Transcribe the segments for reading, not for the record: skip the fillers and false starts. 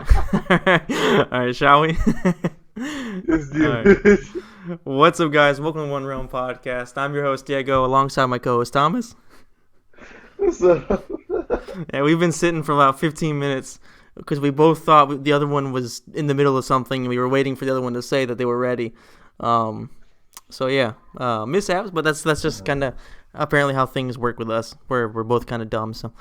All right, shall we? Let's All do right. it. What's up, guys? Welcome to One Realm Podcast. I'm your host, Diego, alongside my co host, Thomas. What's up? And we've been sitting for about 15 minutes because we both thought the other one was in the middle of something and we were waiting for the other one to say that they were ready. Um, mishaps, but that's just kind of apparently how things work with us. We're both kind of dumb, so.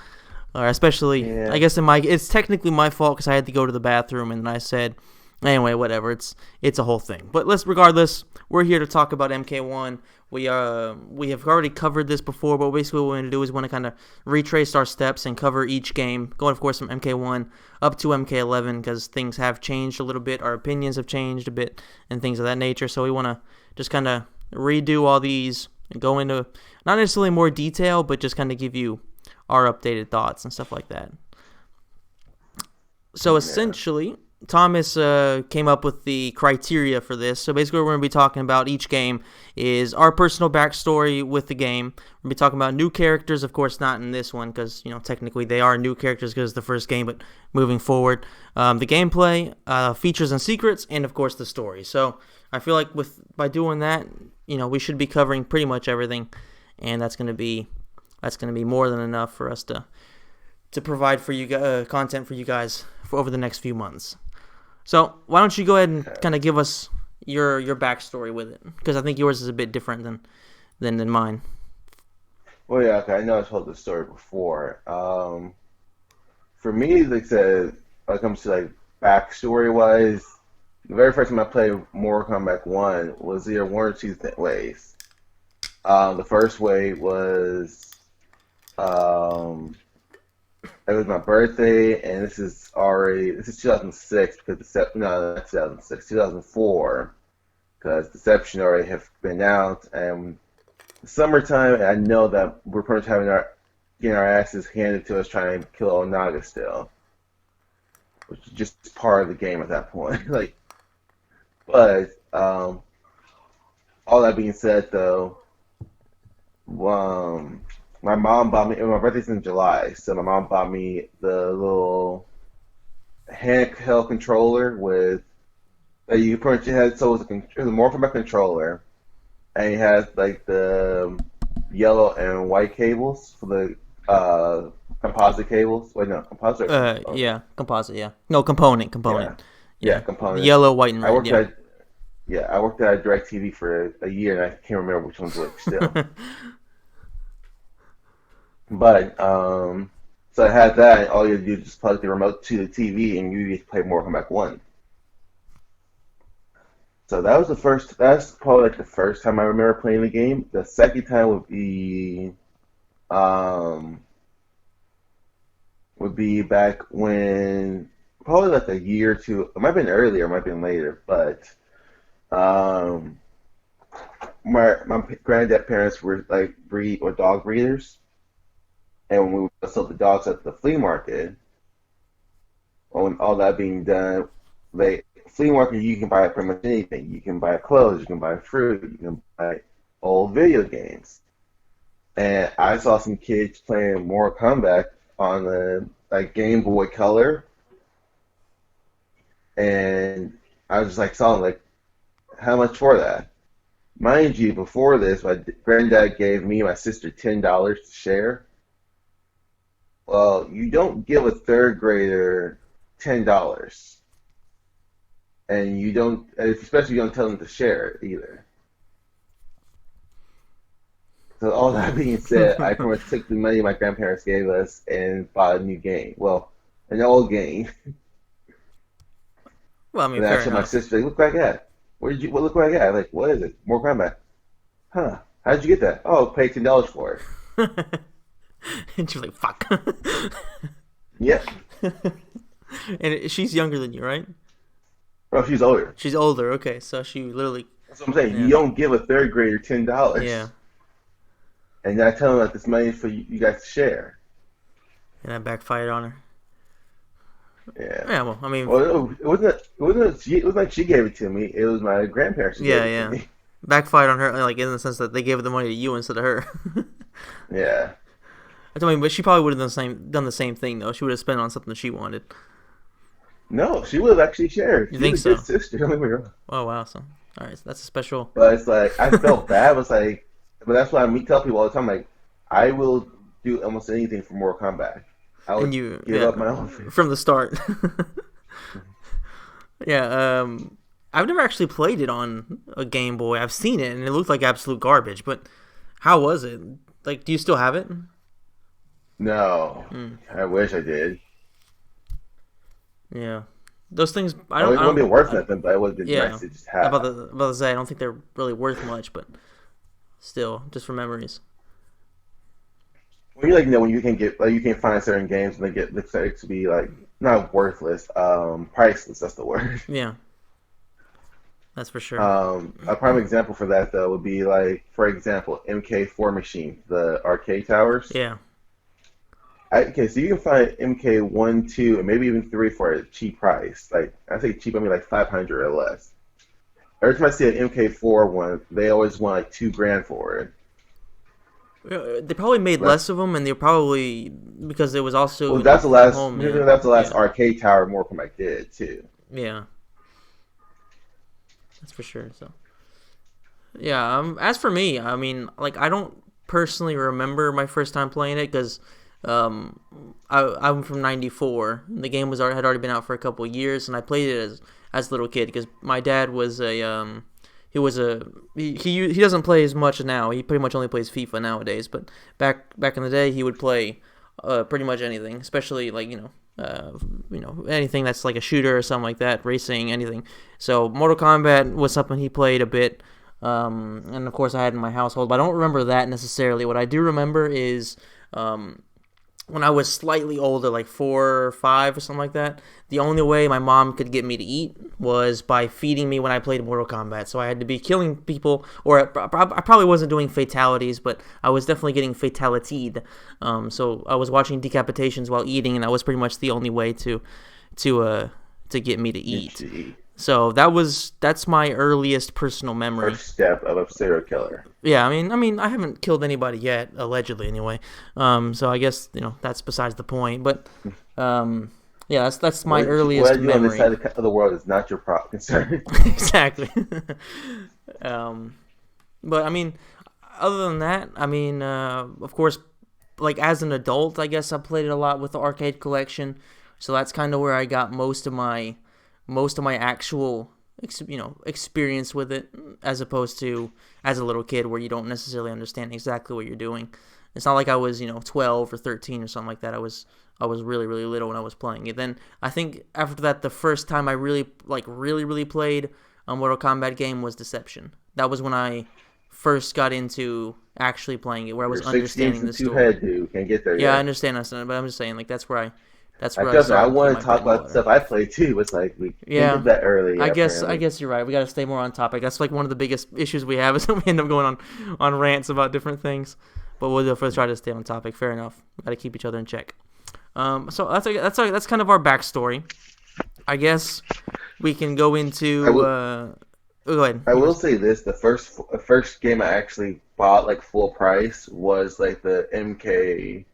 Especially, I Yeah. guess it's technically my fault because I had to go to the bathroom and I said, anyway, whatever. It's a whole thing. But regardless, we're here to talk about MK1. We have already covered this before, but basically what we're going to do is want to kind of retrace our steps and cover each game, going of course from MK1 up to MK11 because things have changed a little bit, our opinions have changed a bit, and things of that nature. So we want to just kind of redo all these and go into not necessarily more detail, but just kind of give you our updated thoughts and stuff like that. So Yeah. essentially, Thomas came up with the criteria for this. So basically, what we're going to be talking about each game is our personal backstory with the game. We're going to be talking about new characters, of course, not in this one because technically they are new characters because it's the first game. But moving forward, the gameplay, features and secrets, and of course the story. So I feel like by doing that, we should be covering pretty much everything, and that's going to be more than enough for us to provide for you content for you guys for over the next few months. So why don't you go ahead and kind of give us your backstory with it, because I think yours is a bit different than mine. Well, yeah, okay. I know I told this story before. For me, like I said, when it comes to like backstory wise, the very first time I played Mortal Kombat 1 was either one or two ways. The first way was um, it was my birthday, and this is 2006 because no, not 2006, 2004 because Deception already have been out, and summertime. I know that we're pretty much getting our asses handed to us trying to kill Onaga still, which is just part of the game at that point. Like, but all that being said, though, um, my mom bought me. My birthday's in July, so my mom bought me the little handheld controller with that you pretty much had. So it was a Mortal Kombat controller, and it has like the yellow and white cables for the composite cables. Wait, no, composite or component. Yeah, composite. Yeah, no, component, Yeah, component. yeah, Yeah, the component. yellow, white, and I red. worked Yeah. at yeah, I worked at DirecTV for a year, and I can't remember which one's which still. But so I had that, and all you do is just plug the remote to the TV, and you get to play Mortal Kombat 1. So that was the first. That's probably like the first time I remember playing the game. The second time um would be back when probably like a year or two. It might have been earlier, it might have been later, but um, my granddad parents were like breed or dog breeders, and when we would sell the dogs at the flea market, when all that being done, they flea market you can buy pretty much anything. You can buy clothes, you can buy fruit, you can buy old video games. And I saw some kids playing Mortal Kombat on the like Game Boy Color, and I was just like, saw like, how much for that? Mind you, before this, my granddad gave me and my sister $10 to share. Well, you don't give a third grader $10, and you don't, especially you don't tell them to share it either. So all that being said, I pretty much took the money my grandparents gave us and bought a new game. Well, an old game. Well, I mean, And then I fair told my enough. sister, like, look what I got. What look what I got? I'm like, what is it? More Kombat. Huh. How'd you get that? Oh, pay $10 for it. And she's like, "Fuck." Yep. And she's younger than you, right? Bro, she's older. She's older. Okay, so she literally, That's what I'm saying. You yeah, don't give a third grader yeah, $10. And I tell them that this money is for you guys to share. and that backfired on her. Yeah. Yeah, well, I mean, Well, it wasn't like she gave it to me. It was my grandparents who gave yeah, it to yeah, me. backfired on her, like in the sense that they gave the money to you instead of her. Yeah. I mean, but she probably would have done the same thing though. She would have spent it on something that she wanted. No, she was actually shared. You She think was a good so? sister. Don't get me wrong. Oh wow, so all right, so that's a special. But it's like I felt bad. It's like, but that's why I tell people all the time. Like, I will do almost anything for Mortal Kombat. I And would you, give yeah, up my own. from the start. Yeah, I've never actually played it on a Game Boy. I've seen it and it looked like absolute garbage. But how was it? Like, do you still have it? No, Mm, I wish I did. yeah, those things. I I don't. mean, I it wouldn't be don't. worth nothing, but it would have been Yeah, nice to just have. about to say I don't think they're really worth much, but still, just for memories. When you like when you can get like you can find certain games and they get looks like to be like not worthless, priceless. That's the word. Yeah, that's for sure. A prime example for that though would be like, for example, MK4 machine, the arcade towers. Yeah. Okay, so you can find MK1, 2, and maybe even 3 for a cheap price. Like I say cheap, I mean like 500 or less. Every time I see an MK4 one, they always want like 2 grand for it. They probably made That's less of them, and they're probably because it was also well, that's the from last. home. Yeah, That's the last yeah, arcade tower Mortal Kombat did too. yeah. That's for sure. So yeah. As for me, I mean, like I don't personally remember my first time playing it because um, I'm from '94. The game had already been out for a couple of years, and I played it as a little kid because my dad was a he was a he doesn't play as much now. He pretty much only plays FIFA nowadays. But back in the day, he would play pretty much anything, especially like anything that's like a shooter or something like that, racing, anything. So Mortal Kombat was something he played a bit, and of course I had in my household. But I don't remember that necessarily. What I do remember is um, when I was slightly older, like 4 or 5 or something like that, the only way my mom could get me to eat was by feeding me when I played Mortal Kombat. So I had to be killing people, or I probably wasn't doing fatalities, but I was definitely getting fatalitied. So I was watching decapitations while eating, and that was pretty much the only way to to get me to eat. Itchy. So that's my earliest personal memory. First step of a serial killer. Yeah, I haven't killed anybody yet, allegedly anyway. So I guess that's besides the point. But yeah, that's my What earliest you do on this memory. side of the world is not your concern. Exactly. um, but I mean, other than that, I mean, of course, like as an adult, I guess I played it a lot with the arcade collection. So that's kind of where I got most of my actual experience with it, as opposed to as a little kid where you don't necessarily understand exactly what you're doing. It's not like I was 12 or 13 or something like that. I was really really little when I was playing it. Then I think after that, the first time I really played a Mortal Kombat game was Deception. That was when I first got into actually playing it, where I was You're 16 understanding the since you story. had to. Can't get there Yeah, I yet. understand that, but I'm just saying, like, that's I where I trust me. I started to get want my to foot talk in the about the water. stuff I play too. It's like we can't Yeah, get that early I yet, guess I apparently. guess you're right. We got to stay more on topic. That's like one of the biggest issues we have is that we end up going on rants about different things. But we'll definitely try to stay on topic. Fair enough. We got to keep each other in check. So that's kind of our backstory. I guess we can go I into. will. Go ahead. I You will were say this: the first game I actually bought like full price was like the MK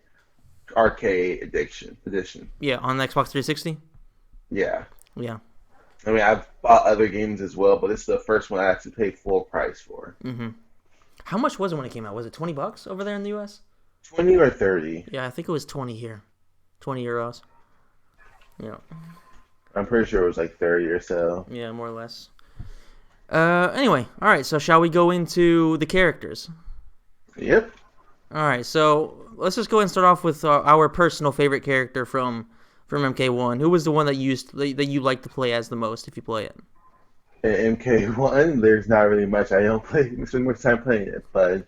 Arcade Edition. Yeah, on the Xbox 360. Yeah. Yeah. I mean, I've bought other games as well, but this is the first one I actually paid full price for. Mm-hmm. How much was it when it came out? Was it $20 over there in the U.S.? 20 or 30. Yeah, I think it was 20 here. 20 euros. Yeah. I'm pretty sure it was like 30 or so. Yeah, more or less. Anyway, all right. So shall we go into the characters? Yep. All right. So let's just go ahead and start off with our personal favorite character from MK1. Who was the one that you like to play as the most if you play it? In MK1, there's not really much. I don't spend much time playing it, but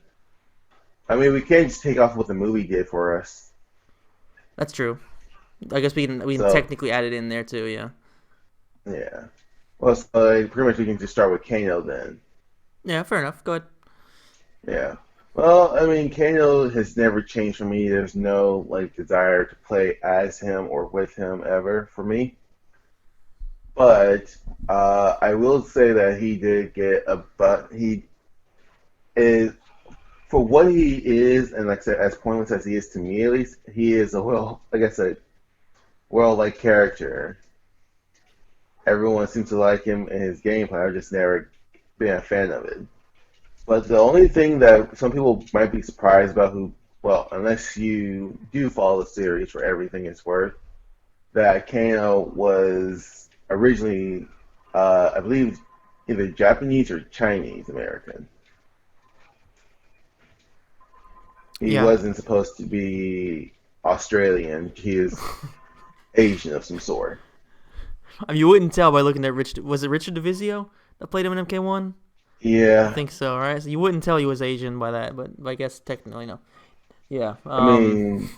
I mean, we can't just take off what the movie did for us. That's true. I guess we can So, technically add it in there too. Yeah. yeah. Well, so, like, pretty much we can just start with Kano then. Yeah. Fair enough. Go ahead. Yeah. Well, I mean, Kano has never changed for me. There's no like desire to play as him or with him ever for me. But I will say that he did get but he is for what he is, and like I said, as pointless as he is to me at least, he is a like I said, well like character. everyone seems to like him and his gameplay. I've just never been a fan of it. But the only thing that some people might be surprised about, who, well, unless you do follow the series for everything it's worth, that Kano was originally, I believe, either Japanese or Chinese American. He Yeah. wasn't supposed to be Australian. He is Asian of some sort. I mean, you wouldn't tell by looking at Rich. Was it Richard DeVizio that played him in MK1? I Yeah, think so, right? So you wouldn't tell he was Asian by that, but I guess technically no. Yeah. I mean,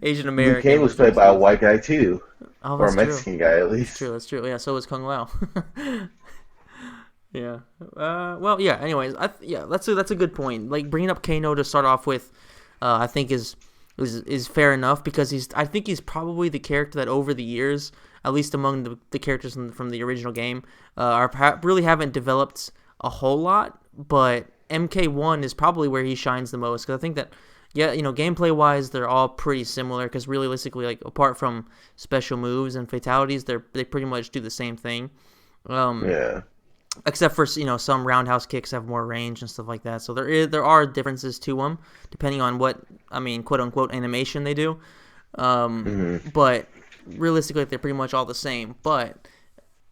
Asian Liu American Kang was was played by a overseas. white guy too, Oh, or a that's true. Mexican guy at That's true. least. That's true. Yeah. So was Kung Lao. Yeah. Well. Yeah. Anyways, yeah. That's a good point. Like bringing up Kano to start off with, I think is fair enough because I think he's probably the character that over the years, at least among the characters from the original game, really haven't developed a whole lot. But MK1 is probably where he shines the most because I think that. Yeah, gameplay wise, they're all pretty similar because realistically, like apart from special moves and fatalities, they pretty much do the same thing. Um, Yeah. except for some roundhouse kicks have more range and stuff like that. So there are differences to them depending on what quote unquote animation they do. Hmm. But realistically, they're pretty much all the same. But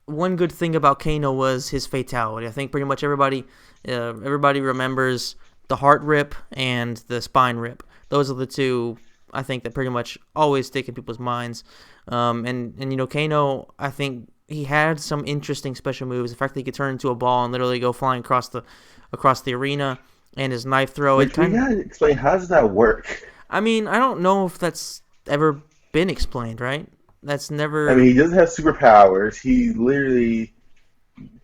one good thing about Kano was his fatality. I think pretty much everybody remembers the heart rip and the spine rip. Those are the two I think that pretty much always stick in people's minds. And Kano, I think he had some interesting special moves. The fact that he could turn into a ball and literally go flying across the arena, and his knife throw. It Which we kind. gotta explain, how does that work? I mean, I don't know if that's ever been explained, right? That's I mean, never. he doesn't have superpowers. He literally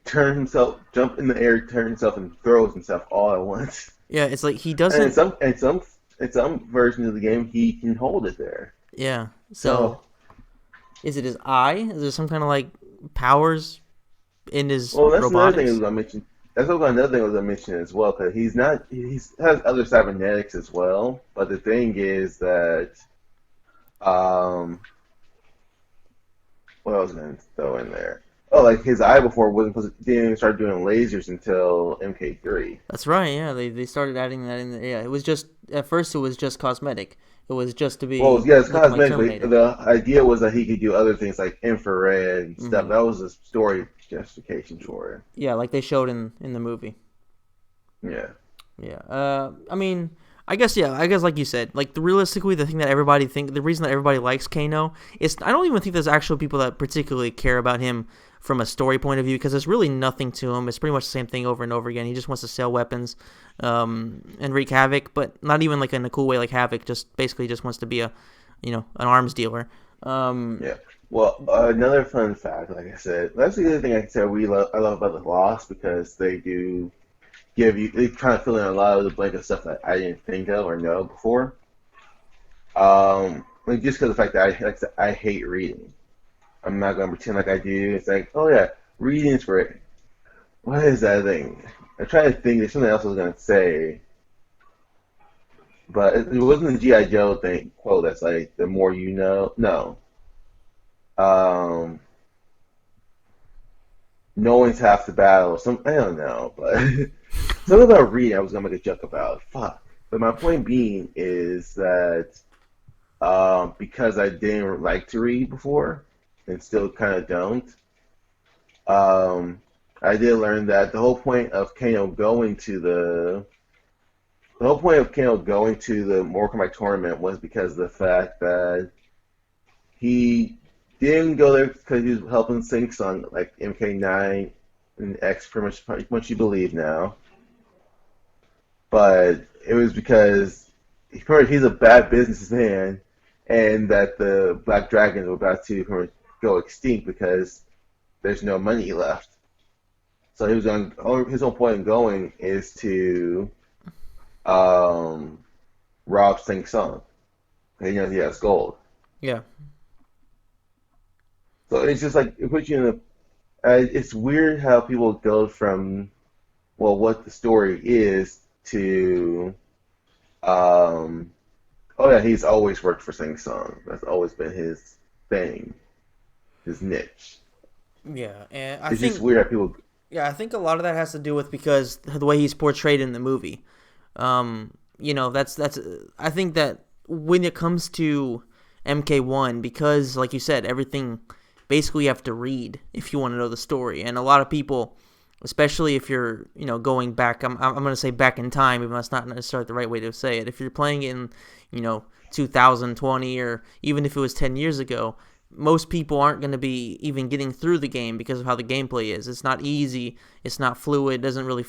turns himself, jump in the air, turns himself, and throws himself all at once. Yeah, it's like he And in doesn't. some versions of the game, he can hold it there. Yeah. So So, is it his eye? Is there some kind of like powers in his well, that's another thing I was robotics? gonna mention. That's also another thing I was gonna mention as well, because he's not. He has other cybernetics as well. But the thing is that, um, what I was gonna throw in there. Oh, like his eye before wasn't supposed to, didn't even start doing lasers until MK3. That's right. Yeah, they started adding that in there. Yeah, it was just at first it was just cosmetic. It was just to Well, be yeah, it's looking like cosmetic, but Terminator. the idea was that he could do other things like infrared and stuff. Hmm. That was the story justification for Yeah, like they showed in the movie. it. Yeah. Yeah. I mean, I guess yeah. I guess like you said, like realistically, the thing that everybody the reason that everybody likes Kano is I don't even think there's actual people that particularly care about him from a story point of view because there's really nothing to him. It's pretty much the same thing over and over again. He just wants to sell weapons, and wreak havoc, but not even like in a cool way like havoc. Just basically just wants to be an arms dealer. Um, Yeah. Well, another fun fact, like I said, that's the other thing I can say I love about the Lost, because they do they kind of fill in a lot of the blank of stuff that I didn't think of or know before. Like just because of the fact that like I said, I hate reading. I'm not gonna pretend like I do. It's like, oh yeah, reading's great. What is that thing? I'm trying to think. There's something else I was gonna say, but it wasn't the GI Joe thing quote. That's like the more you know. No, um, knowing's half the battle. I don't know, but something about reading. I was gonna make a joke about. Fuck. But my point being is that because I didn't like to read before, and still kind of don't. Um, I did learn that the whole point of Kano going to the Mortal Kombat tournament was because of the fact that he didn't go there because he was helping sing song like MK9 and X, pretty much you believe now, but it was because he's a bad businessman, and that the Black Dragons were about to go extinct because there's no money left. So he was going. His whole point in going is to um, rob Sing Sung. He knows he has gold. yeah. So it's just like it puts you in a. It's weird how people go from what the story is to um, oh yeah, he's always worked for Sing Sung. That's always been his thing, his niche. Yeah, and I It's just think weird that people. yeah, I think a lot of that has to do with because the way he's portrayed in the movie. That's I think that when it comes to MK1, because like you said, everything basically you have to read if you want to know the story, and a lot of people, especially if you're going back, I'm gonna say back in time, even though that's not necessarily the right way to say it. If you're playing in 2020, or even if it was 10 years ago, most people aren't going to be even getting through the game because of how the gameplay is. It's not easy. It's not fluid. It doesn't really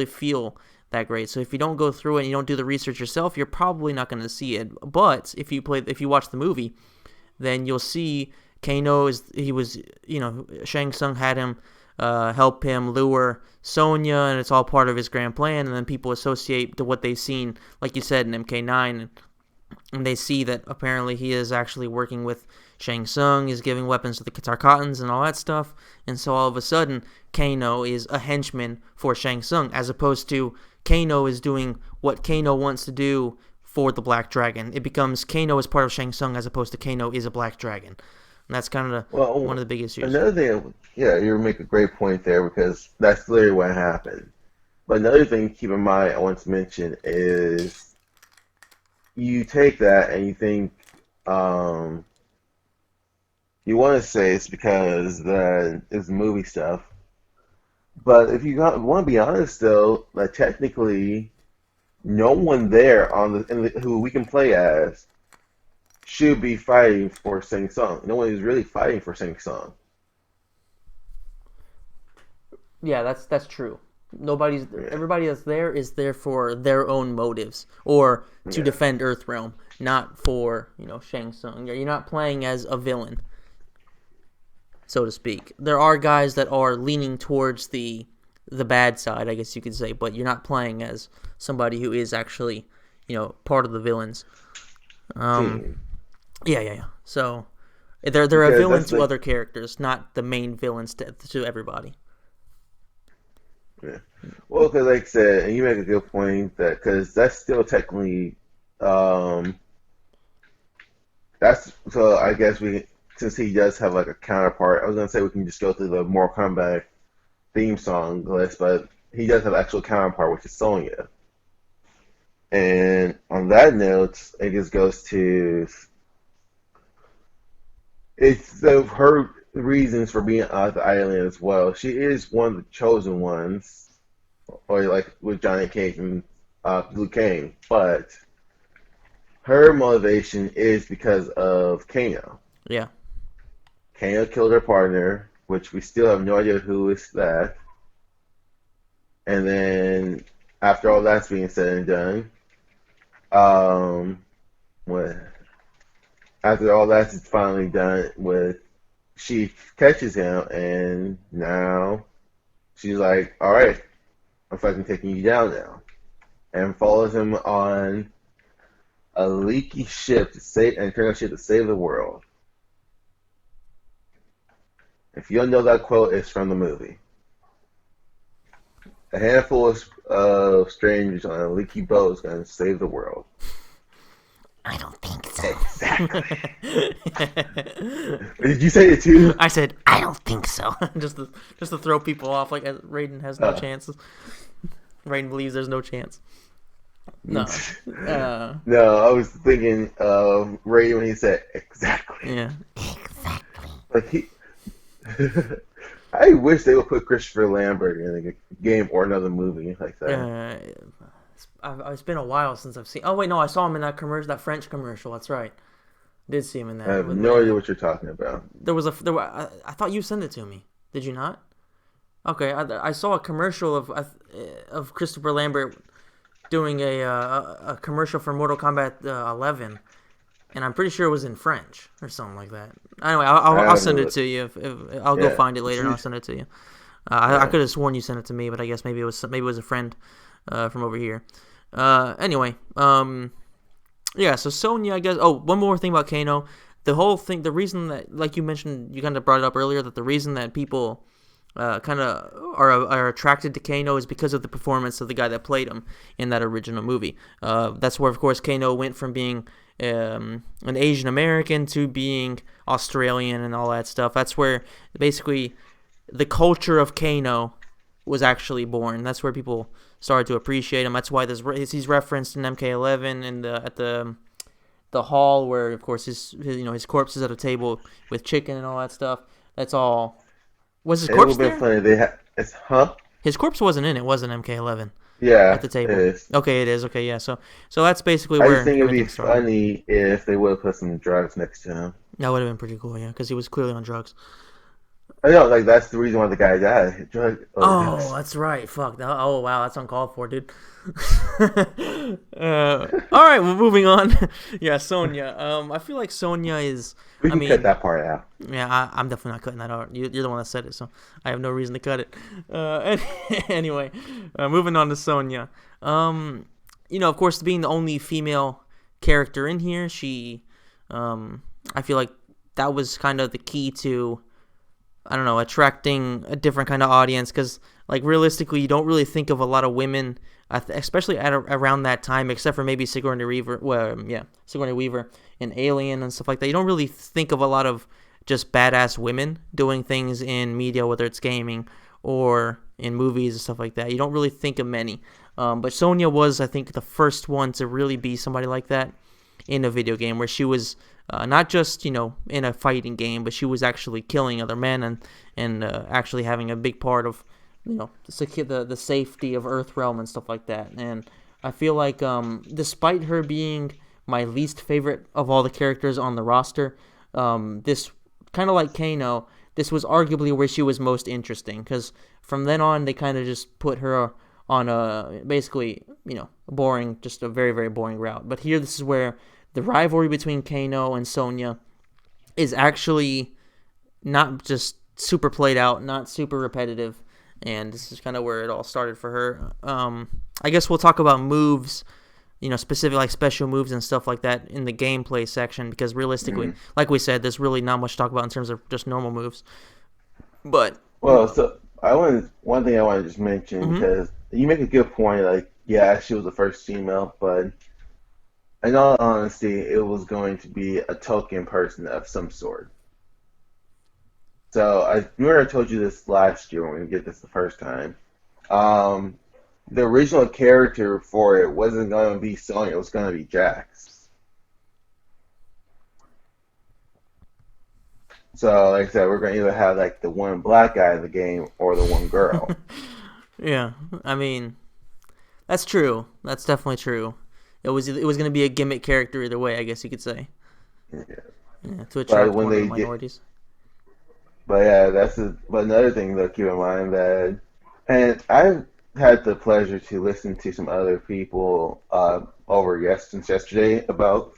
feel that great. So if you don't go through it and you don't do the research yourself, you're probably not going to see it. But if you watch the movie, then you'll see Shang Tsung had him help him lure Sonya, and it's all part of his grand plan. And then people associate to what they've seen, like you said, in MK9, and they see that apparently he is actually working with Shang Tsung, is giving weapons to the Tarkatans and all that stuff, and so all of a sudden, Kano is a henchman for Shang Tsung, as opposed to Kano is doing what Kano wants to do for the Black Dragon. It becomes Kano is part of Shang Tsung as opposed to Kano is a Black Dragon. And that's kind of one Well, of the big issues. another thing, yeah, you make a great point there because that's literally what happened. But another thing to keep in mind, I want to mention is you take that and you think um, you want to say it's because it's movie stuff. But if you want to be honest, though, like technically, no one there who we can play as should be fighting for Sing Sung. No one is really fighting for Sing Sung. Yeah, that's true. Yeah, Everybody that's there is there for their own motives or to yeah. defend Earthrealm, not for Shang Tsung. You're not playing as a villain, so to speak. There are guys that are leaning towards the bad side, I guess you could say, but you're not playing as somebody who is actually part of the villains. Um, Team. yeah. So they're a Because villain that's to like, other characters, not the main villains to everybody. yeah. Well, because like I said, and you make a good point that because that's still technically, um, that's so I guess since he does have like a counterpart, I was gonna say we can just go through the Mortal Kombat theme song list, but he does have an actual counterpart, which is Sonya. And on that note, it just goes to her reasons for being on the island as well. She is one of the chosen ones, or like with Johnny Cage and Liu Kang, but her motivation is because of Kano. Yeah, Kano killed her partner, which we still have no idea who is that. And then after all that's being said and done, um, what after all that's finally done with, she catches him, and now she's like, "All right, I'm fucking taking you down now," and follows him on a leaky ship to save and turn a ship to save the world. If you don't know that quote, it's from the movie. A handful of strangers on a leaky boat is going to save the world. I don't think so. Exactly. Did you say it too? I said I don't think so, just to throw people off. Like Raiden has no Uh, chances. Raiden believes there's no chance. No. no, I was thinking of Ray when he said exactly. Yeah. Exactly. Like he, I wish they would put Christopher Lambert in a game or another movie like that. It's been a while since I've seen. Oh wait, no, I saw him in that commercial, that French commercial. That's right. Did see him in I that. have no idea what you're talking about. There was I thought you sent it to me. Did you not? Okay, I saw a commercial of Christopher Lambert doing a commercial for Mortal Kombat 11, and I'm pretty sure it was in French or something like that. Anyway, I I'll haven't send it really. to you. If I'll go Yeah, find it later and I'll send it to you. I yeah. could have sworn you sent it to me, but I guess maybe it was a friend from over here. Anyway, yeah. So Sonya, I guess. Oh, one more thing about Kano. The whole thing, the reason that, like you mentioned, you kind of brought it up earlier, that the reason that people kind of are attracted to Kano is because of the performance of the guy that played him in that original movie. That's where, of course, Kano went from being an Asian American to being Australian and all that stuff. That's where basically the culture of Kano was actually born. That's where people started to appreciate him. That's why he's referenced in MK11 and at the hall where, of course, his corpse is at a table with chicken and all that stuff. That's all. Was his It would corpse have been there? funny. It's huh? His corpse wasn't in it. Wasn't MK11 at Yeah, the it table? is. Okay, it is. Okay, yeah. So that's basically I just where think it'd be everything started. funny if they would have put some drugs next to him. That would have been pretty cool, yeah, because he was clearly on drugs. I know, like that's the reason why the guy died. Drug Oh, overdose. that's right. Fuck. Oh, wow. That's uncalled for, dude. All right. Well, moving on. Yeah, Sonya. I feel like Sonya is. We I can cut mean, that part out. yeah, I'm definitely not cutting that out. You're the one that said it, so I have no reason to cut it. Anyway, moving on to Sonya. Of course, being the only female character in here, I feel like that was kind of the key to, I don't know, attracting a different kind of audience, because, like, realistically, you don't really think of a lot of women, especially around that time, except for maybe Sigourney Weaver. Well, yeah, Sigourney Weaver in Alien and stuff like that. You don't really think of a lot of just badass women doing things in media, whether it's gaming or in movies and stuff like that. You don't really think of many. But Sonya was, I think, the first one to really be somebody like that in a video game, where she was not just in a fighting game, but she was actually killing other men and actually having a big part of the safety of Earthrealm and stuff like that. And I feel like despite her being my least favorite of all the characters on the roster, this kind of like Kano, this was arguably where she was most interesting, because from then on they kind of just put her on a basically boring, just a very, very boring route. But here, this is where the rivalry between Kano and Sonya is actually not just super played out, not super repetitive, and this is kind of where it all started for her. I guess we'll talk about moves, specific, like special moves and stuff like that in the gameplay section, because realistically, like we said, there's really not much to talk about in terms of just normal moves. But Well, so one thing I want to just mention, mhm. because you make a good point. Like, yeah, she was the first female, but in all honesty, it was going to be a token person of some sort. So I remember I told you this last year when we did this the first time. Um, the original character for it wasn't going to be Sonya; it was going to be Jax. So, like I said, we're going to either have like the one black guy in the game or the one girl. Yeah, I mean, that's true. That's definitely true. It was going to be a gimmick character either way, I guess you could say. Yeah. Yeah, to But attract when one of the they did, minorities. but yeah, but another thing to keep in mind that, and I've had the pleasure to listen to some other people since yesterday about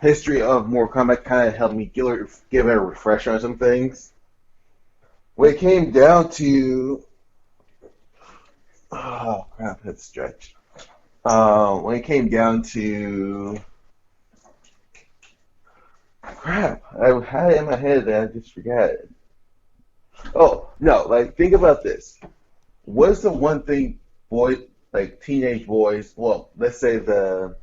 history of Mortal Kombat. Kind of helped me give it a refresher on some things. When it came down to, oh crap, that's stretch. When it came down to, crap, I had it in my head that I just forgot it. Oh no, like think about this. What's the one thing like teenage boys, well, let's say the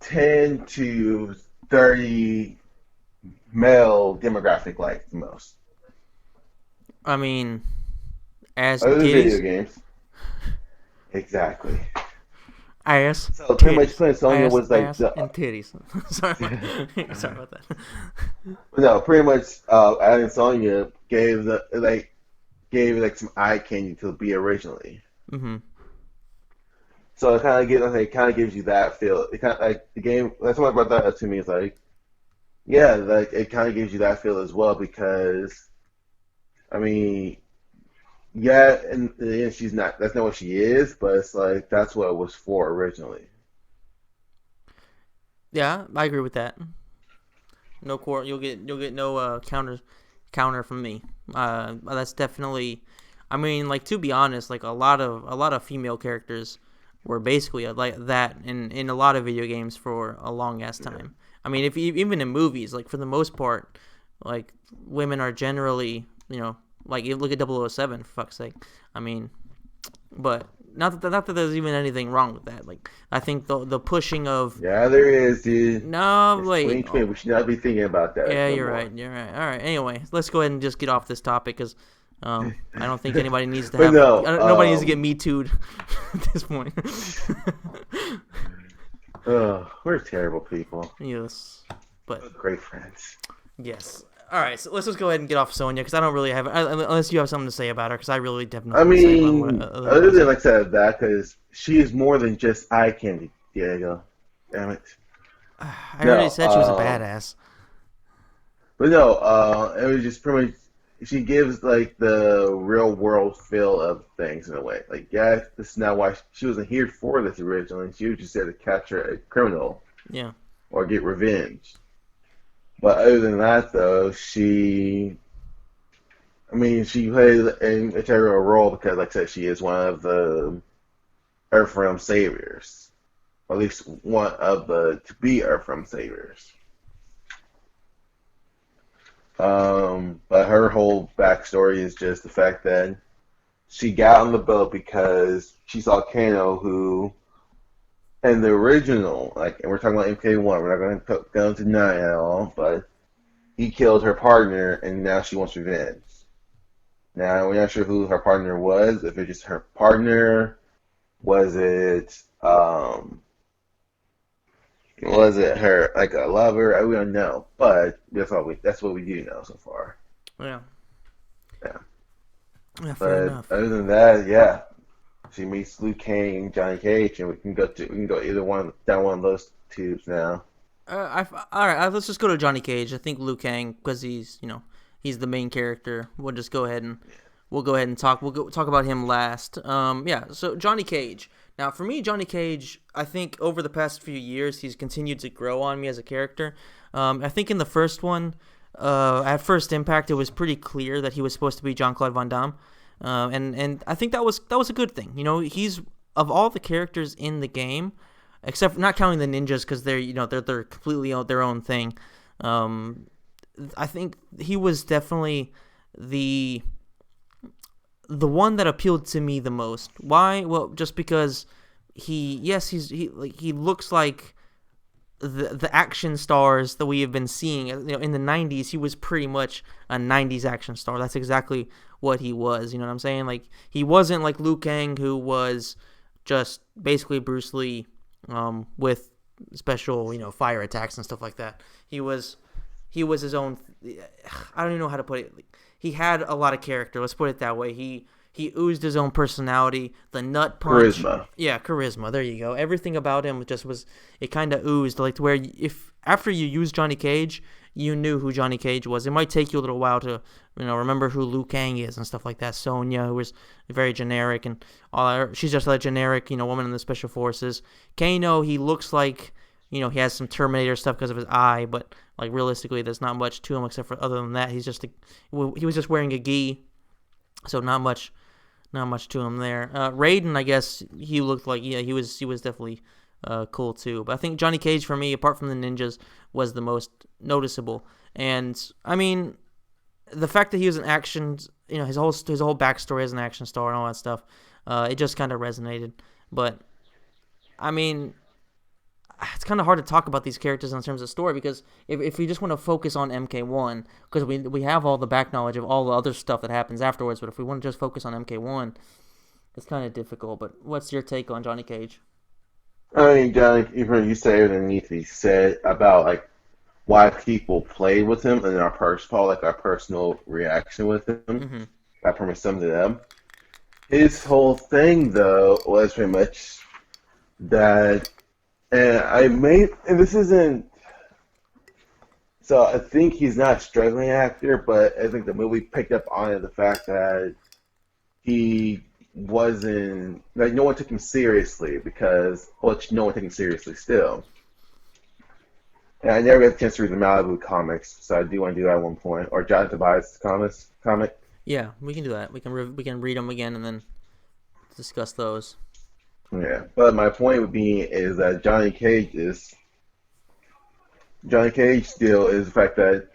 10 to 30 male demographic like the most? I mean, ass and Other than video titties. games. Exactly. Ass, So pretty much titties. playing Sonya Ass, was like ass, the and titties. Sorry about that. no, pretty much adding Sonya gave like some eye candy to be originally. Mm-hmm. So it kind of gives you that feel. It kind of like the game. That's why I brought that up to me. It's like, yeah, like it kind of gives you that feel as well because I mean, yeah, and she's not. That's not what she is, but it's like that's what it was for originally. Yeah, I agree with that. No court. You'll get no counter from me. That's definitely. I mean, like, to be honest, like a lot of female characters were basically like that in a lot of video games for a long ass Yeah. time. I mean, if even in movies, like, for the most part, like, women are generally, like, you look at 007, for fuck's sake. I mean, but not that there's even anything wrong with that. Like I think the pushing of Yeah, there is, dude. no It's wait 2020. We should not be thinking about that yeah no you're right more. you're right all right anyway let's go ahead and just get off this topic because I don't think anybody needs to But have no, nobody needs to get me too'd at this point. we're terrible people. Yes, but Great friends. yes. All right, so let's just go ahead and get off Sonya because I don't really have unless you have something to say about her because I really have I nothing to say about what mean, other than what other I than said. like I said that, because she is more than just eye candy, Diego. Damn it. I already No, said she was a badass. but no, it was just pretty much. She gives like the real world feel of things in a way. Like, yeah, this is not why she wasn't here for this originally. She was just there to capture a criminal Yeah, or get revenge. But other than that, though, I mean, she played an integral role because, like I said, she is one of the Earthrealm saviors, or at least one of the to be Earthrealm saviors. But her whole backstory is just the fact that she got on the boat because she saw Kano, who, in the original, like, and we're talking about MK1, we're not going to go into 9 at all, but he killed her partner, and now she wants revenge. Now, we're not sure who her partner was, if it's just her partner, was it, was it her, like, a lover? We don't know, but that's what we do know so far. yeah, Yeah. yeah. Fair But enough. other than that, yeah, she meets Liu Kang and Johnny Cage, and we can go either one down one of those tubes now. All right. Let's just go to Johnny Cage. I think Liu Kang because he's the main character. We'll just go ahead and talk. Talk about him last. Yeah. So Johnny Cage. Now for me, Johnny Cage, I think over the past few years he's continued to grow on me as a character. I think in the first one, at first impact, it was pretty clear that he was supposed to be Jean-Claude Van Damme, and I think that was a good thing. He's of all the characters in the game, except not counting the ninjas because they're completely their own thing. Um, I think he was definitely the the one that appealed to me the most. Why? Well, just because he looks like the action stars that we have been seeing. In the '90s, he was pretty much a '90s action star. That's exactly what he was. You know what I'm saying? Like he wasn't like Liu Kang, who was just basically Bruce Lee, with special fire attacks and stuff like that. He was his own. I don't even know how to put it. He had a lot of character. Let's put it that way. He oozed his own personality. The nut punch, Charisma. yeah, charisma. There you go. Everything about him just was. It kind of oozed like to where if after you used Johnny Cage, you knew who Johnny Cage was. It might take you a little while to remember who Liu Kang is and stuff like that. Sonya, who was very generic and all that. She's just a generic woman in the special forces. Kano, he looks like he has some Terminator stuff because of his eye, but like realistically, there's not much to him except for other than that, he was just wearing a gi, so not much to him there. Raiden, I guess he looked like he was definitely cool too. But I think Johnny Cage for me, apart from the ninjas, was the most noticeable. And I mean, the fact that he was an action, his whole backstory as an action star and all that stuff, it just kind of resonated. But I mean, it's kind of hard to talk about these characters in terms of story because if we just want to focus on MK1, because we have all the back knowledge of all the other stuff that happens afterwards, but if we want to just focus on MK1, it's kind of difficult. But what's your take on Johnny Cage? I mean, Johnny, you say everything needs to be said about like why people played with him and our personal reaction with him. Mm-hmm. That pretty much sums it up. His whole thing though was pretty much that, and this isn't. So I think he's not a struggling actor, but I think the movie picked up on it, the fact that he wasn't like no one took him seriously because no one took him seriously still. And I never got a chance to read the Malibu comics, so I do want to do that at one point. Or John Tobias comic. Yeah, we can do that. We can read them again and then discuss those. Yeah, but my point would be is that Johnny Cage still is the fact that,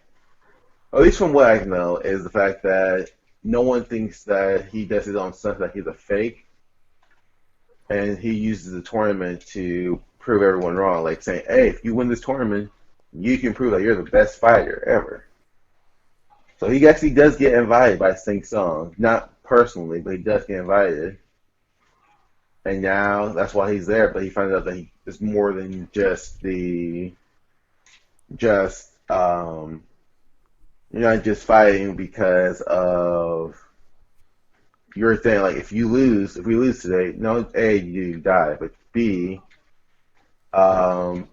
at least from what I know, is the fact that no one thinks that he does his own stuff, that he's a fake. and he uses the tournament to prove everyone wrong, like saying, "Hey, if you win this tournament, you can prove that you're the best fighter ever." So he actually does get invited by Sing Song, not personally, but he does get invited. And now that's why he's there. But he finds out that he is more than just you're not just fighting because of your thing. Like if we lose today, no, A, you die, but B, um,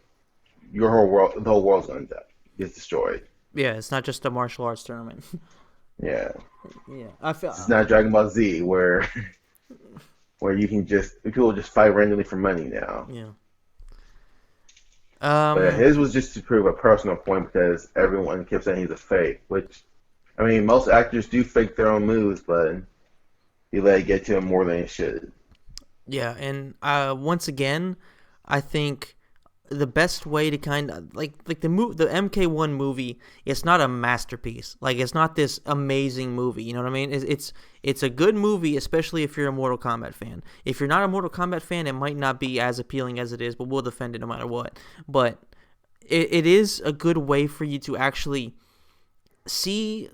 the whole world's gonna die, gets destroyed. Yeah, it's not just a martial arts tournament. Yeah, Yeah, I feel. it's not Dragon Ball Z where you can just people just fight randomly for money now. Yeah. But Um. his was just to prove a personal point because everyone kept saying he's a fake. Which, I mean, most actors do fake their own moves, but he let it get to him more than it should. Yeah, and once again, I think the best way to kind of like the MK1 movie, it's not a masterpiece. Like it's not this amazing movie, you know what I mean? It's a good movie, especially if you're a Mortal Kombat fan. If you're not a Mortal Kombat fan, it might not be as appealing as it is, but we'll defend it no matter what. But it is a good way for you to actually see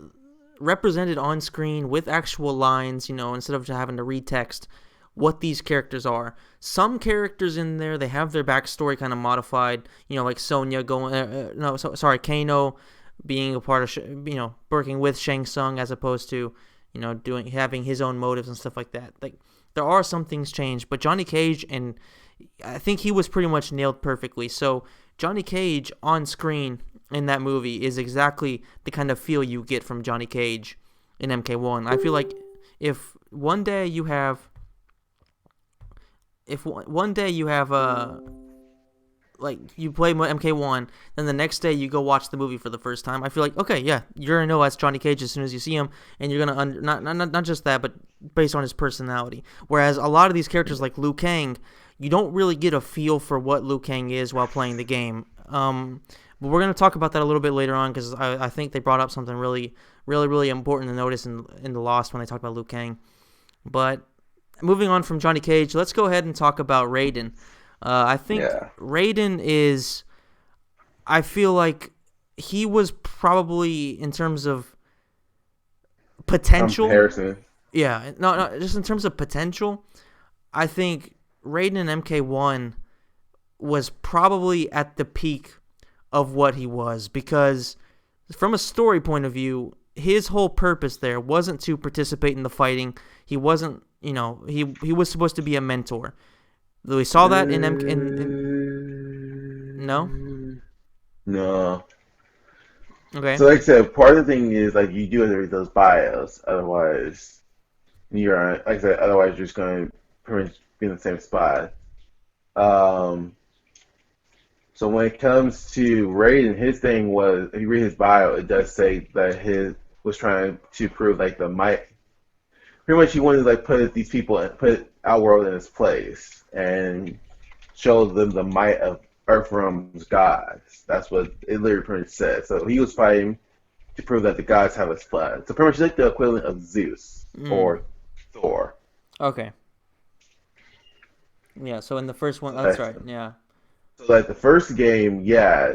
represented on screen with actual lines, instead of having to read text what these characters are. Some characters in there, they have their backstory kind of modified, like Sonya going, Kano being a part of, working with Shang Tsung as opposed to, having his own motives and stuff like that. Like, there are some things changed, but Johnny Cage, and I think he was pretty much nailed perfectly. So, Johnny Cage on screen in that movie is exactly the kind of feel you get from Johnny Cage in MK1. I feel like if one day you have like you play MK1, then the next day you go watch the movie for the first time, I feel like, okay, yeah, you're gonna know that's Johnny Cage as soon as you see him, and you're gonna not just that, but based on his personality. Whereas a lot of these characters like Liu Kang, you don't really get a feel for what Liu Kang is while playing the game. But we're gonna talk about that a little bit later on because I think they brought up something really, really, really important to notice in the Lost when they talked about Liu Kang. But moving on from Johnny Cage, let's go ahead and talk about Raiden. I think Yeah, Raiden is. I feel like he was probably in terms of potential. comparison. Yeah, no, just in terms of potential, I think Raiden in MK1 was probably at the peak of what he was because from a story point of view, his whole purpose there wasn't to participate in the fighting. He wasn't, he was supposed to be a mentor. We saw that in MK. No. No. Okay. So, like I said, part of the thing is like you do have to read those bios, otherwise like I said, otherwise you're just going to pretty much be in the same spot. Um, so when it comes to Raiden, his thing was if you read his bio, it does say that his was trying to prove like the might. Pretty much, he wanted to like put these people and put Outworld in its place and show them the might of Earthrealm's gods. That's what it literally pretty much said. So he was fighting to prove that the gods have a blood. So pretty much like the equivalent of Zeus Mm. or Thor. Okay. Yeah. So in the first one, So that's right. Yeah. like the first game, yeah,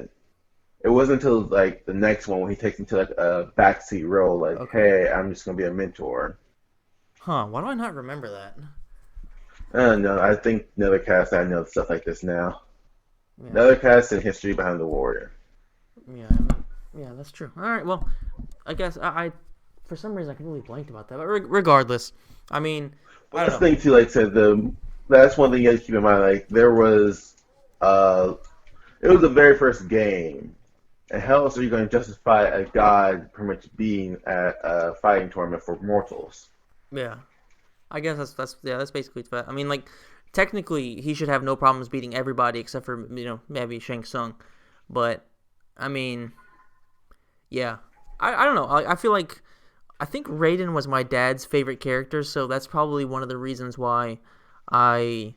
it wasn't until like the next one when he takes into like a backseat role, like, Okay. hey, I'm just gonna be a mentor. Huh. Why do I not remember that? I don't know. I think another cast I know stuff like this now. Yeah. Another cast in history behind the warrior. Yeah. I mean, yeah. That's true. All right. Well, I guess I for some reason I completely blanked about that. But regardless, I mean, Well, I that's don't the know. thing too. Like I said, that's one thing you have to keep in mind. Like there was, uh, it was the very first game, and how else are you going to justify a god pretty much being at a fighting tournament for mortals? Yeah. I guess that's basically it. I mean, like technically he should have no problems beating everybody except for maybe Shang Tsung, but I mean, yeah, I don't know. I feel like I think Raiden was my dad's favorite character, so that's probably one of the reasons why I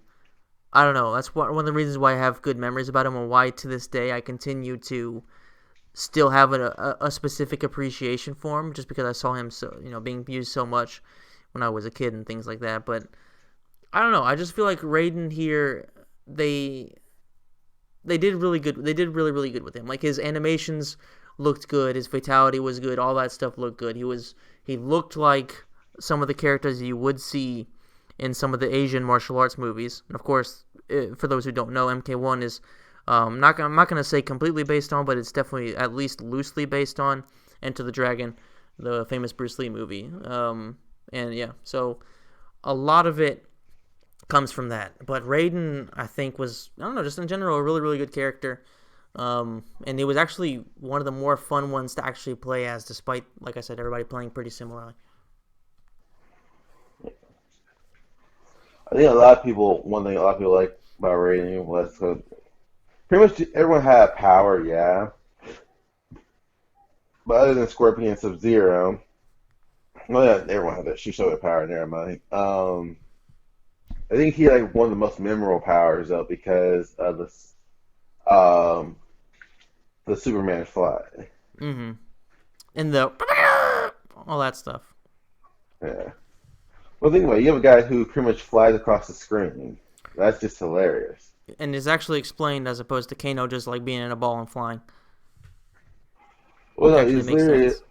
I don't know. That's one of the reasons why I have good memories about him and why to this day I continue to still have a specific appreciation for him just because I saw him so being used so much when I was a kid and things like that. But I don't know. I just feel like Raiden here, they they did really good. They did really good with him. Like his animations looked good. His fatality was good. All that stuff looked good. He looked like some of the characters you would see in some of the Asian martial arts movies. And of course, for those who don't know, MK1 is I'm not gonna say completely based on, but it's definitely at least loosely based on Enter the Dragon, the famous Bruce Lee movie. And yeah, so a lot of it comes from that. But Raiden, I think, was, I don't know, just in general, a really good character. And it was actually one of the more fun ones to actually play as, despite, like I said, everybody playing pretty similarly. I think one thing a lot of people like about Raiden was pretty much everyone had power, yeah. But other than Scorpion and Sub-Zero, well, yeah, everyone had that shoot power, never mind. I think he had like one of the most memorable powers though because of um, the Superman fly. Mm-hmm. And the all that stuff. Yeah. Well, think about it. You have a guy who pretty much flies across the screen. That's just hilarious. And is actually explained as opposed to Kano just like being in a ball and flying, Well, which no, actually he's makes literally, sense.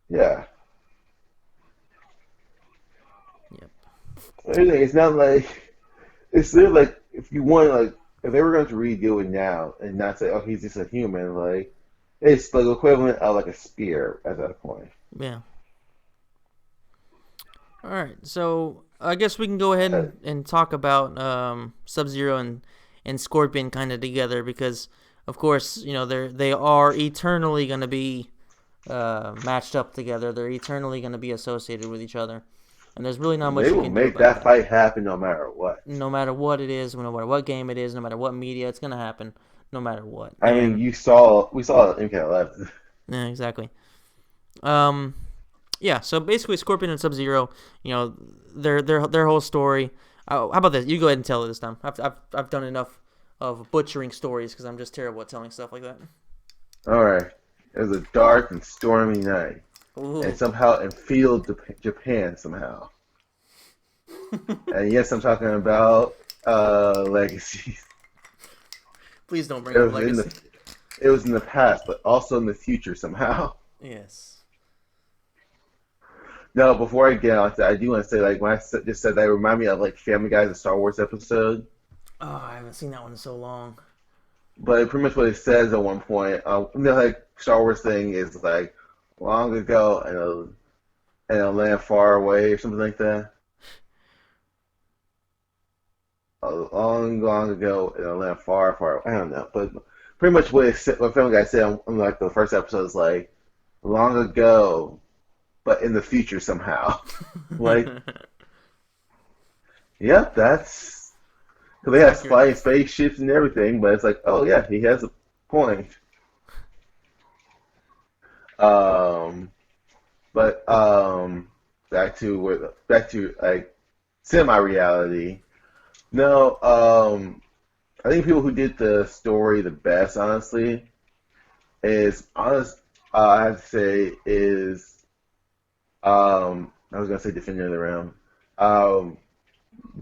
yeah. Yep. Everything. It's not like it's literally like if you want like if they were going to redo it now and not say, oh, he's just a human, like it's like equivalent of like a spear at that point. Yeah. All right. So I guess we can go ahead Uh, and talk about Sub Zero and Scorpion kind of together because, of course, they are eternally going to be matched up together. They're eternally going to be associated with each other, and there's really not much they you will can do make about that that. fight happen no matter what. No matter what it is, no matter what game it is, no matter what media, it's going to happen. No matter what. I mean, And we saw it in MK11. yeah, exactly. Um, yeah, so basically, Scorpion and Sub Zero, their whole story. How about this? You go ahead and tell it this time. I've done enough of butchering stories because I'm just terrible at telling stuff like that. All right. It was a dark and stormy night, and Ooh. somehow in feudal Japan somehow. And yes, I'm talking about legacies. Please don't bring It up was in Legacy. the it was in the past, but also in the future somehow. Yes. No, before I get on to that, I do want to say like when just said that, it reminded me of like Family Guy's a Star Wars episode. Oh, I haven't seen that one in so long. But pretty much what it says at one point, like Star Wars thing is like long ago in a land far away or something like that. A long ago in a land far away. I don't know, but pretty much what Family Guy said on like the first episode is like long ago, but in the future somehow. Like, yep, that's because they It's have accurate. flying spaceships and everything, but it's like, oh yeah, he has a point. Um, but back to like semi-reality. No, I think people who did the story the best, honestly, is honest. I have to say is I was gonna say Defender of the Realm. Um,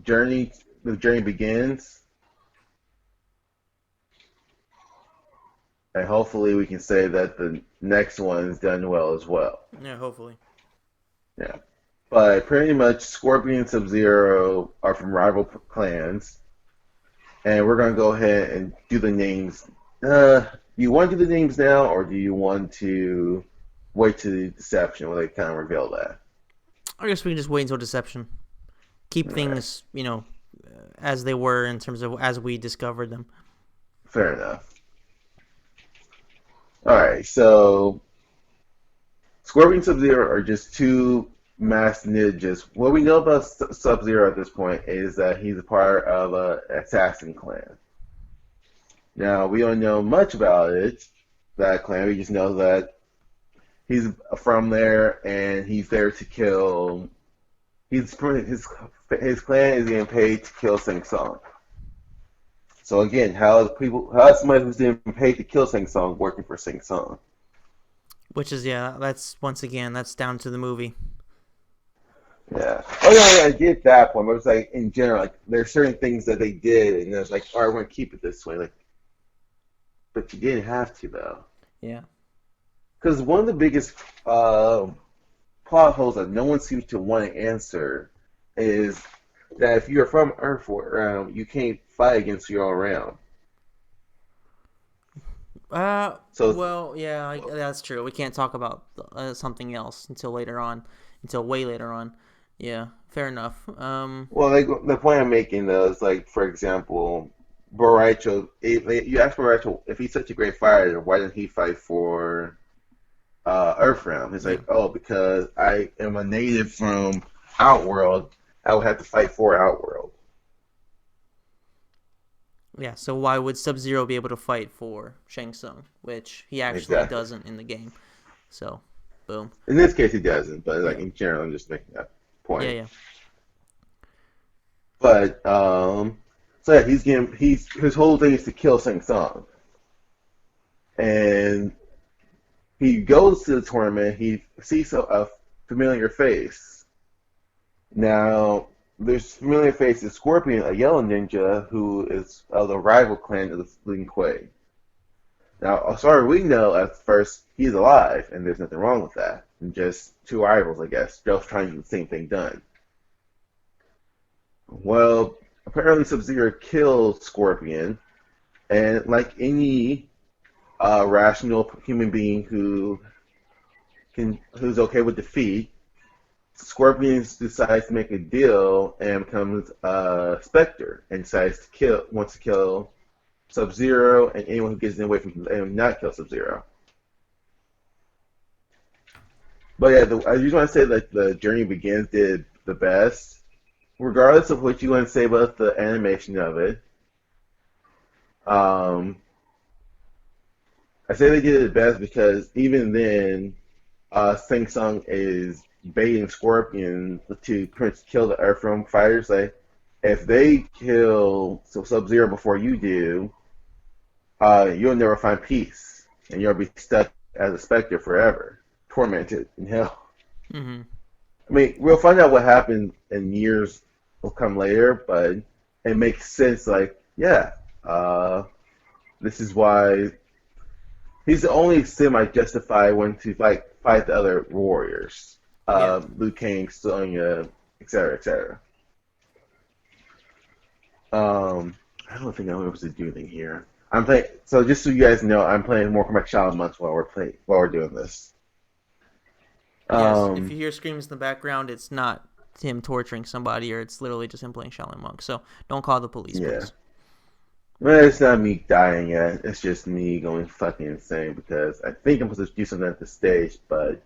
Journey. The journey begins, and hopefully we can say that the next one is done well as well. Yeah, hopefully. Yeah, but pretty much Scorpion and Sub Zero are from rival clans, and we're gonna go ahead and do the names. Do you want to do the names now, or do you want to wait to the deception where they kind of reveal that? I guess we can just wait until Deception. Keep All right, things, as they were in terms of as we discovered them. fair enough. All right, so Scorpion and Sub Zero are just two masked ninjas. What we know about Sub Zero at this point is that he's a part of a assassin clan. Now we don't know much about that clan. We just know that he's from there and he's there to kill. His clan is getting paid to kill Sing Song. So again, how is somebody who's getting paid to kill Sing Song working for Sing Song? Which is, yeah, that's, once again, that's down to the movie. Yeah. Oh yeah, I get that point, but it's like in general, like there's certain things that they did, and it's like, all right, we're gonna keep it this way. Like, but you didn't have to though, Yeah. because one of the biggest uh, plot holes that no one seems to want to answer is that if you're from Earth or around, you can't fight against your own realm. So, Well, yeah, that's true. We can't talk about something else until later on, until way later on. Yeah, fair enough. well, like the point I'm making though is like, for example, Boraicho. You ask Boraicho if he's such a great fighter, why didn't he fight for Earthrealm? He's Yeah, like, oh, because I am a native from Outworld. I would have to fight for Outworld. yeah. So why would Sub Zero be able to fight for Shang Tsung, which he actually Exactly. doesn't in the game? So, boom. In this case, he doesn't, but like Yeah, in general, I'm just making that yeah, point. yeah, But so yeah, he's his whole thing is to kill Shang Tsung, and he goes to the tournament. He sees a familiar face. Now, there's familiar face is Scorpion, a yellow ninja who is of the rival clan of the Lin Kuei. Now, as far as we know, at first he's alive, and there's nothing wrong with that. And just two rivals, I guess, just trying to get the same thing done. Well, apparently Sub-Zero killed Scorpion, and like any rational human being who's okay with defeat, Scorpion decides to make a deal and becomes Spectre and decides to wants to kill Sub Zero and anyone who gets in away from him and not kill Sub Zero. But yeah, I just want to say that the Journey Begins did the best, regardless of what you want to say about the animation of it. Um, I say they did it best because even then, Sing Sung is baiting Scorpion to kill the Earthrealm fighters. Like, if they kill Sub Zero before you do, you'll never find peace, and you'll be stuck as a Spectre forever, tormented in hell. mm-hmm. I mean, we'll find out what happened in years will come later, but it makes sense. Like, yeah, this is why he's the only semi-justified one to fight the other warriors. Yeah. Liu Kang, Sonya, etc., etc. I don't think I'm able to do anything here. I'm playing. So just so you guys know, I'm playing more Kombat Shaolin Monks while we're doing this. Yes. If Um, you hear screams in the background, it's not him torturing somebody, or it's literally just him playing Shaolin Monk. So don't call the police, yeah. please. Well, it's not me dying yet. It's just me going fucking insane because I think I'm supposed to do something at the stage, but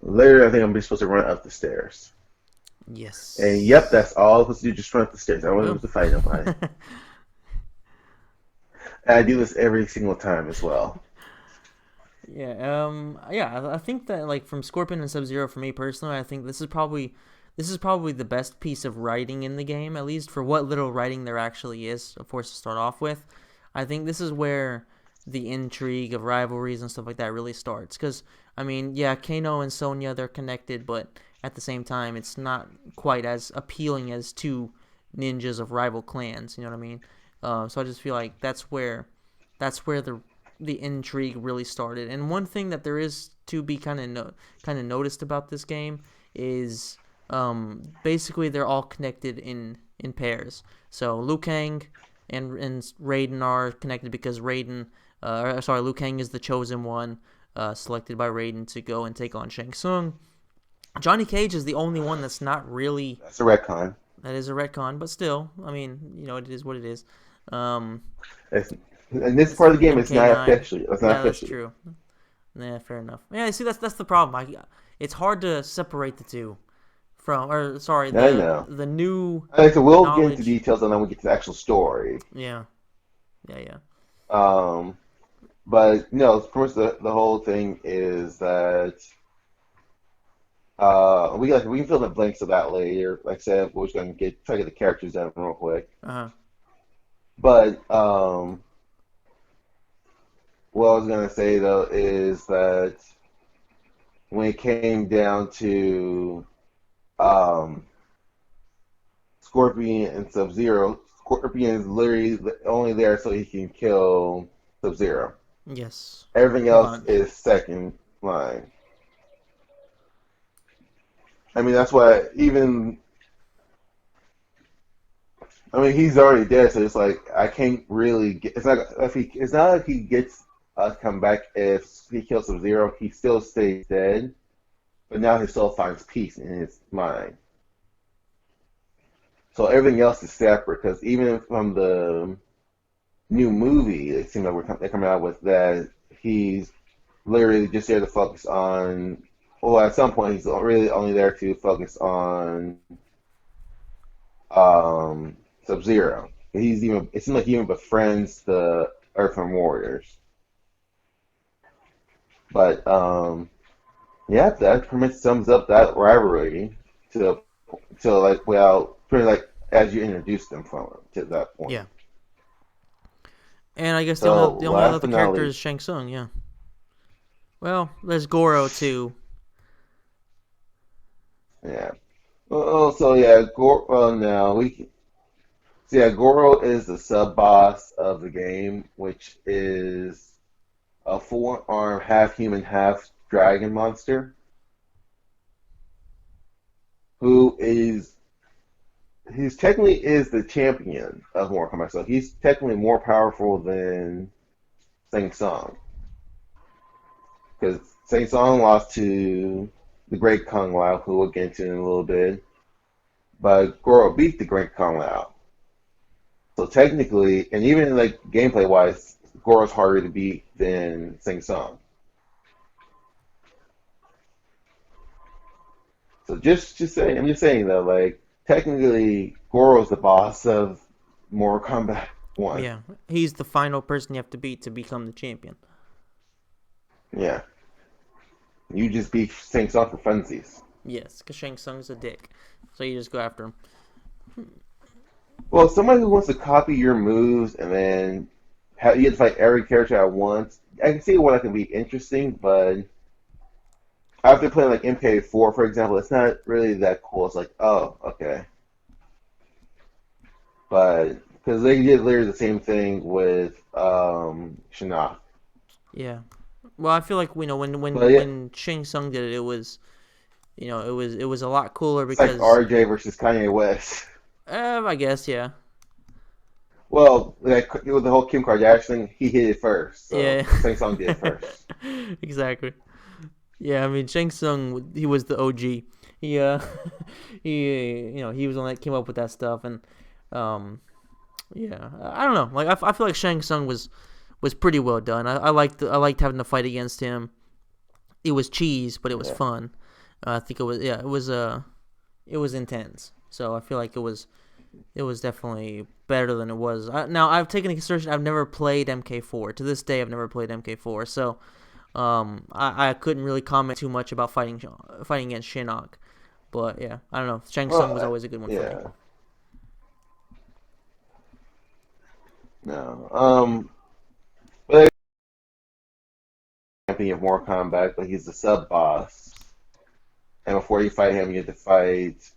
later I think I'm supposed to run up the stairs. And yep, Yes. that's all I'm supposed to do. Just run up the stairs. I wasn't Boom. supposed to fight nobody. And I do this every single time as well. Yeah, yeah, I think that like from Scorpion and Sub Zero for me personally, I think this is probably the best piece of writing in the game, at least for what little writing there actually is, of course, to start off with. I think this is where the intrigue of rivalries and stuff like that really starts. Because, I mean, yeah, Kano and Sonya, they're connected, but at the same time, it's not quite as appealing as two ninjas of rival clans, you know what I mean? So I just feel like that's where the intrigue really started. And one thing that there is to be kind of noticed about this game is basically they're all connected in pairs. So Liu Kang and Raiden are connected because Liu Kang is the chosen one, selected by Raiden to go and take on Shang Tsung. Johnny Cage is the only one that's not really. That's a retcon. That is a retcon, but still, I mean, it is what it is. Um, It's, in this it's part of the game, it's not MK9. official. It's not Yeah, that's official. true. Yeah, fair enough. Yeah, see, that's the problem. It's hard to separate the two from, or sorry, I the know. the new All right, so we'll get into knowledge. details and then we get to the actual story. Yeah, yeah, yeah, Um, but no, of course, the whole thing is that we can fill the blanks of that later. Like I said, we're just gonna try to get the characters down real quick. uh huh, But what I was gonna say though is that when it came down to um, Scorpion and Sub Zero. Scorpion is literally only there so he can kill Sub Zero. Yes. Everything Pretty else much. is second line. I mean, that's why even. I mean, he's already dead, so it's like I can't really get. It's not if he. It's not like he gets a comeback if he kills Sub Zero. He still stays dead, but now his soul finds peace in his mind. So everything else is separate because even from the new movie, it seems like they're coming out with that he's literally just there to focus on. Well, at some point, he's really only there to focus on Sub Zero. He's even. It seems like he even befriends the Earthworm Warriors. But yeah, that pretty much sums up that rivalry to like well, pretty like as you introduce them from to that point. Yeah. And I guess So the only last other but not character is least, Shang Tsung. Yeah. Well, there's Goro too. yeah. Oh, so yeah, Goro. Now so yeah, Goro is the sub boss of the game, which is a four-armed, half human, half dragon monster who is he's technically is the champion of Mortal Kombat. So he's technically more powerful than Shang Tsung because Shang Tsung lost to the Great Kung Lao, who we'll get into in a little bit, but Goro beat the Great Kung Lao. So technically, and even like gameplay wise, Goro's harder to beat than Shang Tsung. So just saying, I'm just saying though, like technically, Goro's the boss of Mortal Kombat One. Yeah. He's the final person you have to beat to become the champion. Yeah, you just beat Shang Tsung for funsies. Yes, because Shang Tsung's a dick. So you just go after him. Well, somebody who wants to copy your moves and then you have to fight every character at once. I can see why that can be interesting, but after playing like MK4, for example, it's not really that cool. It's like, oh, okay, but because they did literally the same thing with Shinnok. Yeah. Well, I feel like But yeah, when Shang Tsung did it, it was it was a lot cooler it's like because RJ versus Kanye West. I guess yeah. Well, like with the whole Kim Kardashian thing, he hit it first, so Yeah. Shang Tsung did it first. Exactly. Yeah, I mean Shang Tsung, he was the OG. He he he was the one that came up with that stuff, and um yeah, I don't know. Like I feel like Shang Tsung was pretty well done. I liked having to fight against him. It was cheese, but it was Yeah. fun. I think it was intense. So I feel like it was definitely better than it was. Now I've taken into consideration I've never played MK4. To this day, I've never played MK4. So I couldn't really comment too much about fighting against Shinnok. But yeah, I don't know. Shang Tsung Well, was always a good one for me. yeah. No. But champion of Mortal Kombat, but he's the sub boss. And before you fight him, you have to fight.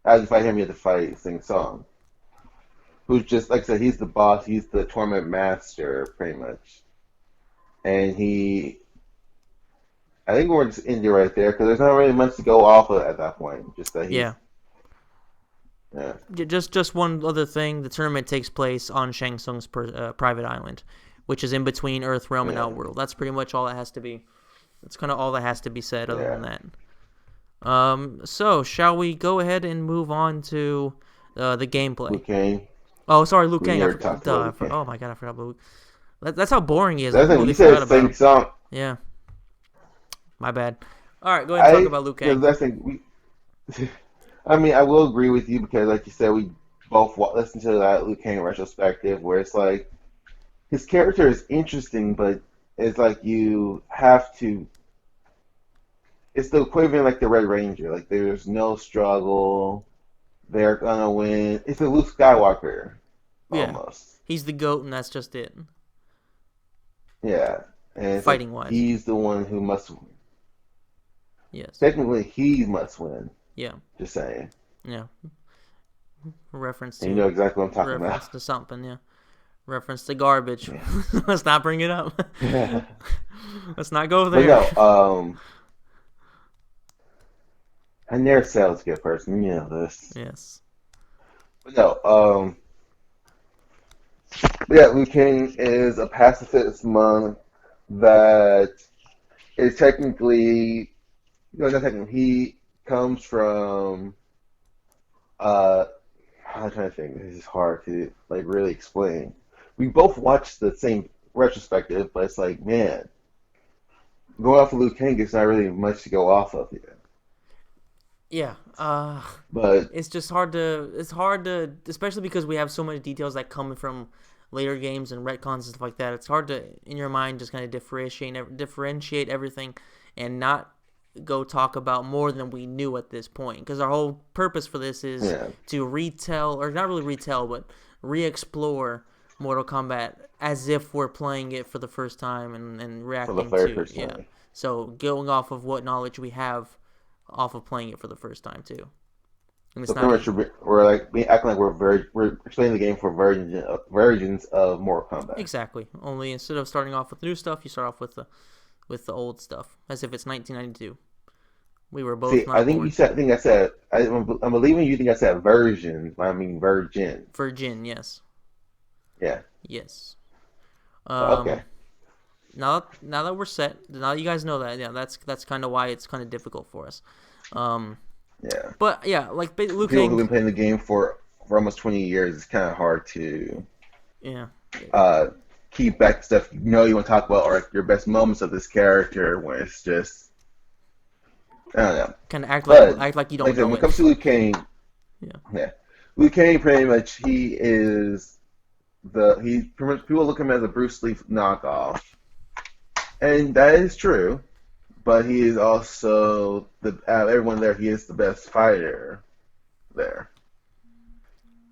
As you fight him, you have to fight Sing Song, who's just like I said. He's the boss. He's the tournament master, pretty much. And I think we're just ending right there because there's not really much to go off of at that point. Just that he's, Yeah. yeah, Just one other thing. The tournament takes place on Shang Tsung's private island, which is in between Earthrealm and yeah, Outworld. That's pretty much all that has to be. That's kind of all that has to be said. Other yeah. than that, so shall we go ahead and move on to the Liu gameplay? Kang. Oh, sorry, Liu We Kang. I never forgot. talked about Duh, Liu Kang. oh my god, I forgot about Luke. That's how boring he is. I That's the thing. When completely you said forgot about Sing him. Song, Yeah, my bad. All right, go ahead and talk I about Liu because Kang. that's the thing. I mean, I will agree with you because, like you said, we both listened to that Liu Kang retrospective where it's like his character is interesting, but it's like you have to. It's the equivalent like the Red Ranger. Like there's no struggle. They're gonna win. It's a Luke Skywalker Yeah, almost. he's the goat, and that's just it. Yeah, and it's like Fighting wise. he's the one who must. Yes. Technically, he must win. Yeah. Just saying. Yeah. Reference And you know to exactly what I'm talking about. reference to something. Yeah. Reference to garbage. Yeah. Let's not bring it up. Let's not go But there. no, I never said I was a good person. You know this. Yes. But no, yeah, Liu Kang is a pacifist monk that is technically, not technically, he comes from, uh, I'm trying to think, this is hard to, like, really explain. We both watched the same retrospective, but it's like, man, going off of Liu Kang, it's not really much to go off of here. Yeah. But, It's just hard to. It's hard to, especially because we have so many details that come from later games and retcons and stuff like that. It's hard to, in your mind, just kind of differentiate everything, and not go talk about more than we knew at this point. Because our whole purpose for this is yeah, to retell, or not really retell, but re-explore Mortal Kombat as if we're playing it for the first time, and for the reacting very to, first yeah. time. So going off of what knowledge we have off of playing it for the first time too. And So it's not pretty much easy. we're like acting like we're explaining the game for versions of Mortal Kombat. Exactly. Only instead of starting off with new stuff, you start off with the old stuff, as if it's 1992. We were both See, I not think you born. said. I think I said. I'm believing you think I said version. I mean virgin. Virgin, yes, Yeah. yes. Okay. Um, now that we're set, now you guys know that. Yeah, that's kind of why it's kind of difficult for us. Um, Yeah. but yeah, like Liu People who've Kang. been playing the game for almost 20 years, it's kind of hard to Yeah, uh, keep back stuff you want to talk about, or like your best moments of this character when it's just I don't know. kind of act But like you like don't I said, know when it it. comes to Liu Kang, Yeah, yeah, Liu Kang pretty much he is he pretty much people look at him as a Bruce Lee knockoff, and that is true. But he is also the out of everyone there. He is the best fighter there.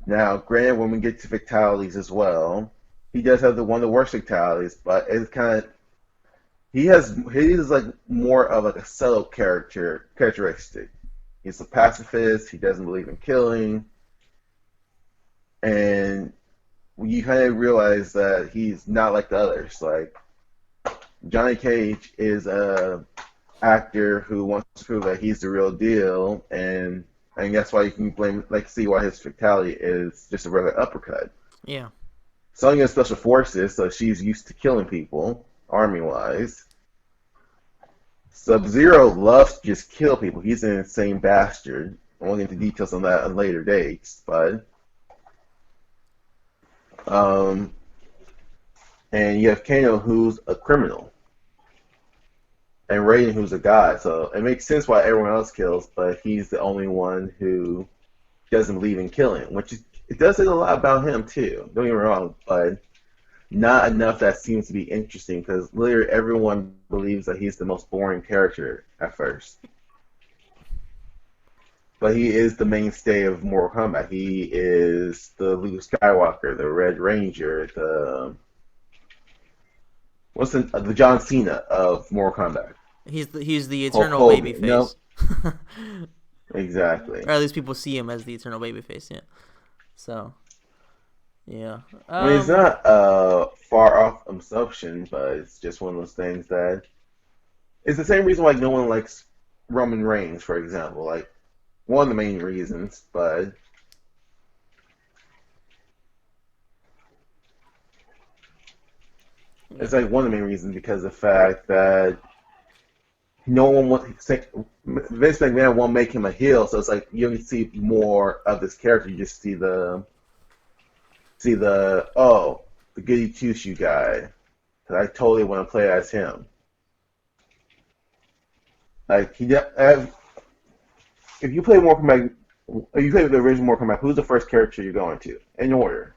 Now, granted, when we get to fatalities as well, he does have the one of the worst fatalities, but it's kind of he is like more of like a subtle characteristic. He's a pacifist. He doesn't believe in killing, and you kind of realize that he's not like the others. Like Johnny Cage is a actor who wants to prove that he's the real deal, and I think that's why you can blame like see why his fatality is just a regular uppercut. yeah, Sonya is special forces, so she's used to killing people, army wise. Sub Zero loves to just kill people. He's an insane bastard. I won't get into details on that on later dates, but um, and you have Kano who's a criminal, and Raiden who's a god. So it makes sense why everyone else kills, but he's the only one who doesn't believe in killing, which is, it does say a lot about him too. Don't get me wrong, but not enough that seems to be interesting because literally everyone believes that he's the most boring character at first. But he is the mainstay of Mortal Kombat. He is the Luke Skywalker, the Red Ranger, the John Cena of Mortal Kombat. he's the Hulk eternal baby Hogan. No, face. exactly. Or at least people see him as the eternal babyface. Yeah. So yeah. I mean, it's not a far off assumption, but it's just one of those things that it's the same reason why no one likes Roman Reigns, for example. Like one of the main reasons, but it's like one of the main reasons because of the fact that no one wants Vince McMahon won't make him a heel, so it's like you don't see more of this character. You just see the goody two shoe guy. I totally want to play as him. Like if you play Mortal Kombat, if you play the original Mortal Kombat, who's the first character you're going to in order?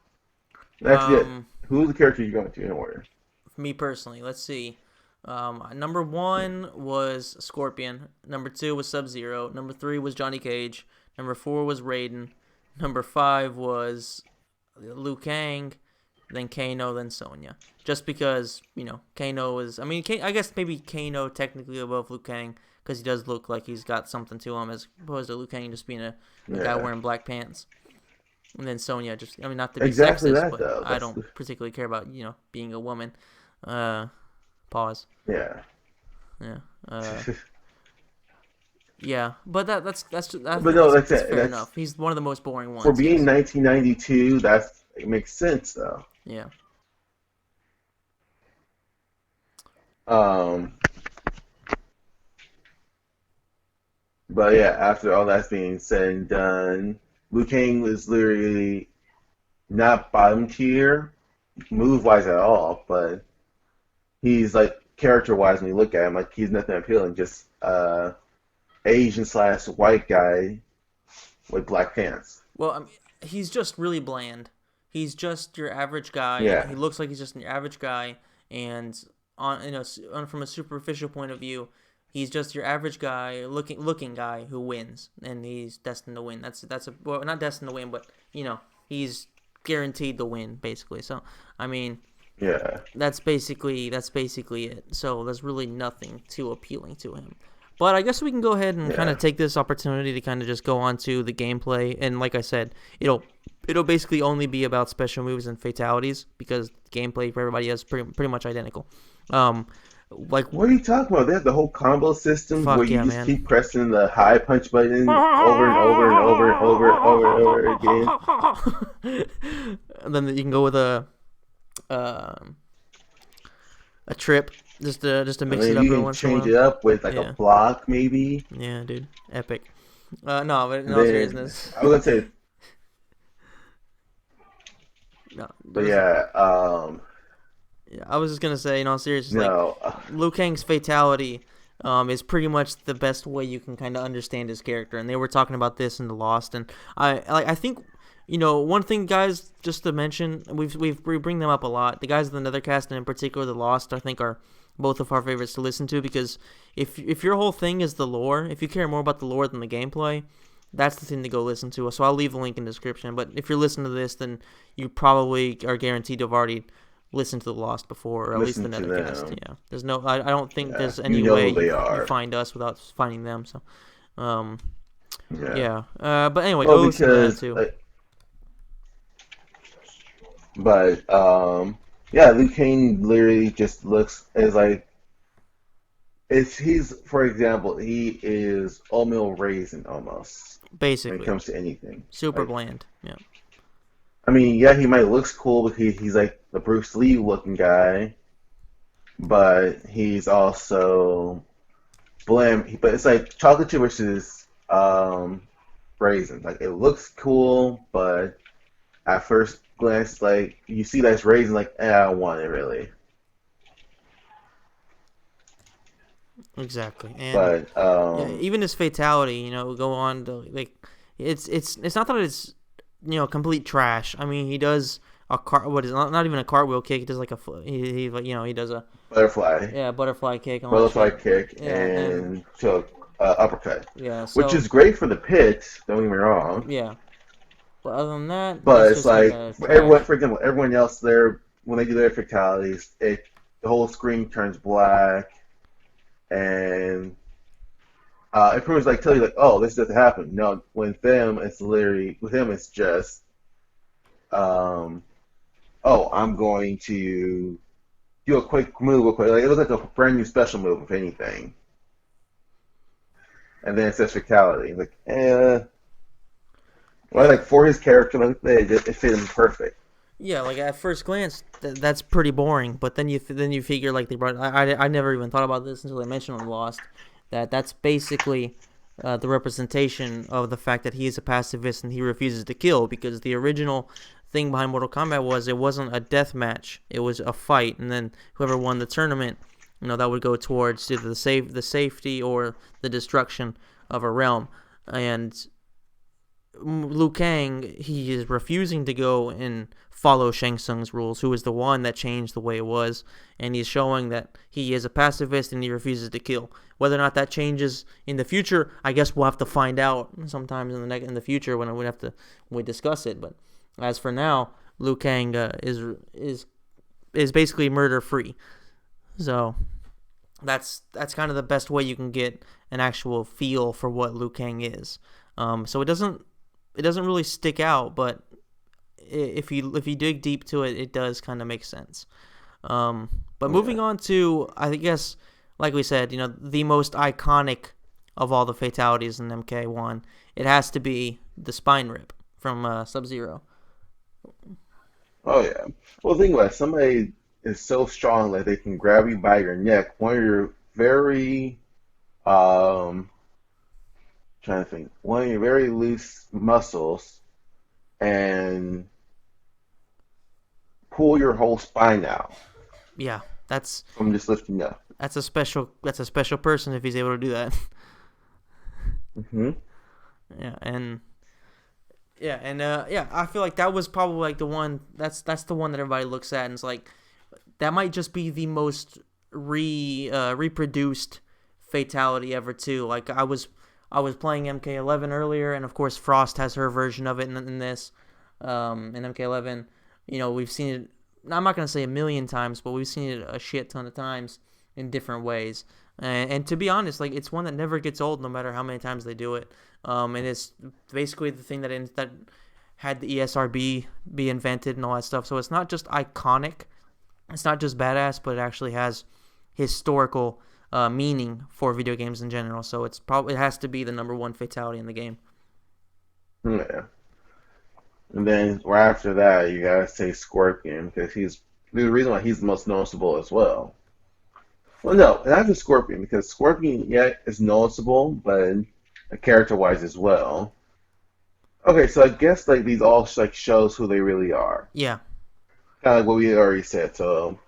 That's it. um, Who's the character you're going to in order? for me personally, let's see. Number one was Scorpion. Number two was Sub Zero. Number three was Johnny Cage. Number four was Raiden. Number five was Liu Kang. Then Kano. Then Sonya. Just because Kano is. I mean, I guess maybe Kano technically above Liu Kang because he does look like he's got something to him, as opposed to Liu Kang just being a guy Yeah. wearing black pants. And then Sonya just, I mean, not to be Exactly sexist, that but though. I don't particularly care about, being a woman. Pause. Yeah. Yeah. Yeah, but I But think no, that's it. fair That's enough. He's one of the most boring for ones. being Yes. 1992. It makes sense though. Yeah. Um, but yeah, after all that's being said and done, Liu Kang was literally not bottom tier move wise at all, but he's like character wise when you look at him, like he's nothing appealing, just Asian slash white guy with black pants. Well, I mean, he's just really bland. He's just your average guy. He Yeah, looks like he's just your average guy, and from a superficial point of view, he's just your average guy, looking guy who wins, and he's destined to win. Well, not destined to win, but he's guaranteed to win basically. So, I mean, yeah, that's basically it. So there's really nothing too appealing to him. But I guess we can go ahead and kind yeah. of take this opportunity to kind of just go on to the gameplay. And like I said, it'll basically only be about special moves and fatalities because gameplay for everybody is pretty much identical. Like What are you talking about? They have the whole combo system where fuck you yeah, just man. keep pressing the high punch button over and over and over and over and over and over again. And then you can go with um a trip just to And mix it then up you every can once in a change while. it up with like a Yeah. block maybe. Yeah, dude. Epic. No, but in And all then seriousness, I was gonna say, no. but yeah, Yeah, I was just gonna say, in all seriousness, like no, Liu Kang's fatality, is pretty much the best way you can kind of understand his character. And they were talking about this in the Lost, and I think, one thing, guys, just to mention, we bring them up a lot. The guys in the Nethercast, and in particular the Lost, I think are both of our favorites to listen to, because if your whole thing is the lore, if you care more about the lore than the gameplay, that's the thing to go listen to. So I'll leave a link in the description. But if you're listening to this, then you probably are guaranteed to have already listened to the Lost before, or at least the listen to Nethercast. them. Yeah, there's no, I don't think Yeah, there's you any know way who they you are. find us without finding them. So, um, Yeah. yeah. But anyway, Well, go listen to that because too. but yeah, Liu Kang literally just looks as like he's for example he is oatmeal raisin almost when it Basically, comes to anything. super Like bland. Yeah, I mean, yeah, he might looks cool because he's like the Bruce Lee looking guy, but he's also bland. But it's like chocolate chip versus raisin. Like it looks cool, but at first glance, like you see that's raisin, like I don't want it really. exactly. And But yeah, even his fatality, go on to like, it's not that it's complete trash. I mean, he does a what is not even a cartwheel kick. He does like he like he does a butterfly, butterfly kick and all that butterfly shit. kick, Yeah, and and to uppercut, yeah, which so is great for the pit. Don't get me wrong. yeah. But other than that, But it's it's just kind like of for everyone, trash. for example, everyone else there when they do their fatalities, the whole screen turns black, and it pretty much like tell you like, oh, this doesn't happen. No, with them, it's just, um, oh, I'm going to do a quick move, real quick. Like it looks like a brand new special move, if anything, and then it says fatality. Like, well, like for his character, like it fit him perfect. Yeah, like at first glance, that's pretty boring. But then you figure like they brought. I never even thought about this until they mentioned on Lost. That's basically the representation of the fact that he is a pacifist and he refuses to kill, because the original thing behind Mortal Kombat was it wasn't a death match, it was a fight, and then whoever won the tournament, that would go towards either the safety or the destruction of a realm. And Liu Kang, he is refusing to go and follow Shang Tsung's rules, who is the one that changed the way it was, and he's showing that he is a pacifist and he refuses to kill. Whether or not that changes in the future, I guess we'll have to find out sometimes in the future when we discuss it. But as for now, Liu Kang is basically murder free. So that's kind of the best way you can get an actual feel for what Liu Kang is. So it doesn't really stick out, but if you dig deep to it, it does kind of make sense. But Yeah. moving on to, I guess, like we said, the most iconic of all the fatalities in MK1, it has to be the spine rip from Sub-Zero. Oh yeah. Well, think about it. Somebody is so strong that they can grab you by your neck, one of your very trying to think, one of your very loose muscles, and pull your whole spine out Yeah, that's from just lifting you up. that's a special person if he's able to do that. Hmm. Yeah, and I feel like that was probably like the one that's the one that everybody looks at and is like that might just be the most reproduced fatality ever too. Like I was playing MK11 earlier, and of course Frost has her version of it in this in MK11. We've seen it. I'm not gonna say a million times, but we've seen it a shit ton of times in different ways. And to be honest, like it's one that never gets old, no matter how many times they do it. And it's basically the thing that had the ESRB be invented and all that stuff. So it's not just iconic, it's not just badass, but it actually has historical meaning for video games in general. So it has to be the number one fatality in the game. Yeah. And then right after that, you gotta say Scorpion because he's the reason why he's the most noticeable as well. Well, no, not just Scorpion because Scorpion, yeah, is noticeable, but character-wise as well. Okay, so I guess like these all like shows who they really are. Yeah, Kind of like what we already said. So,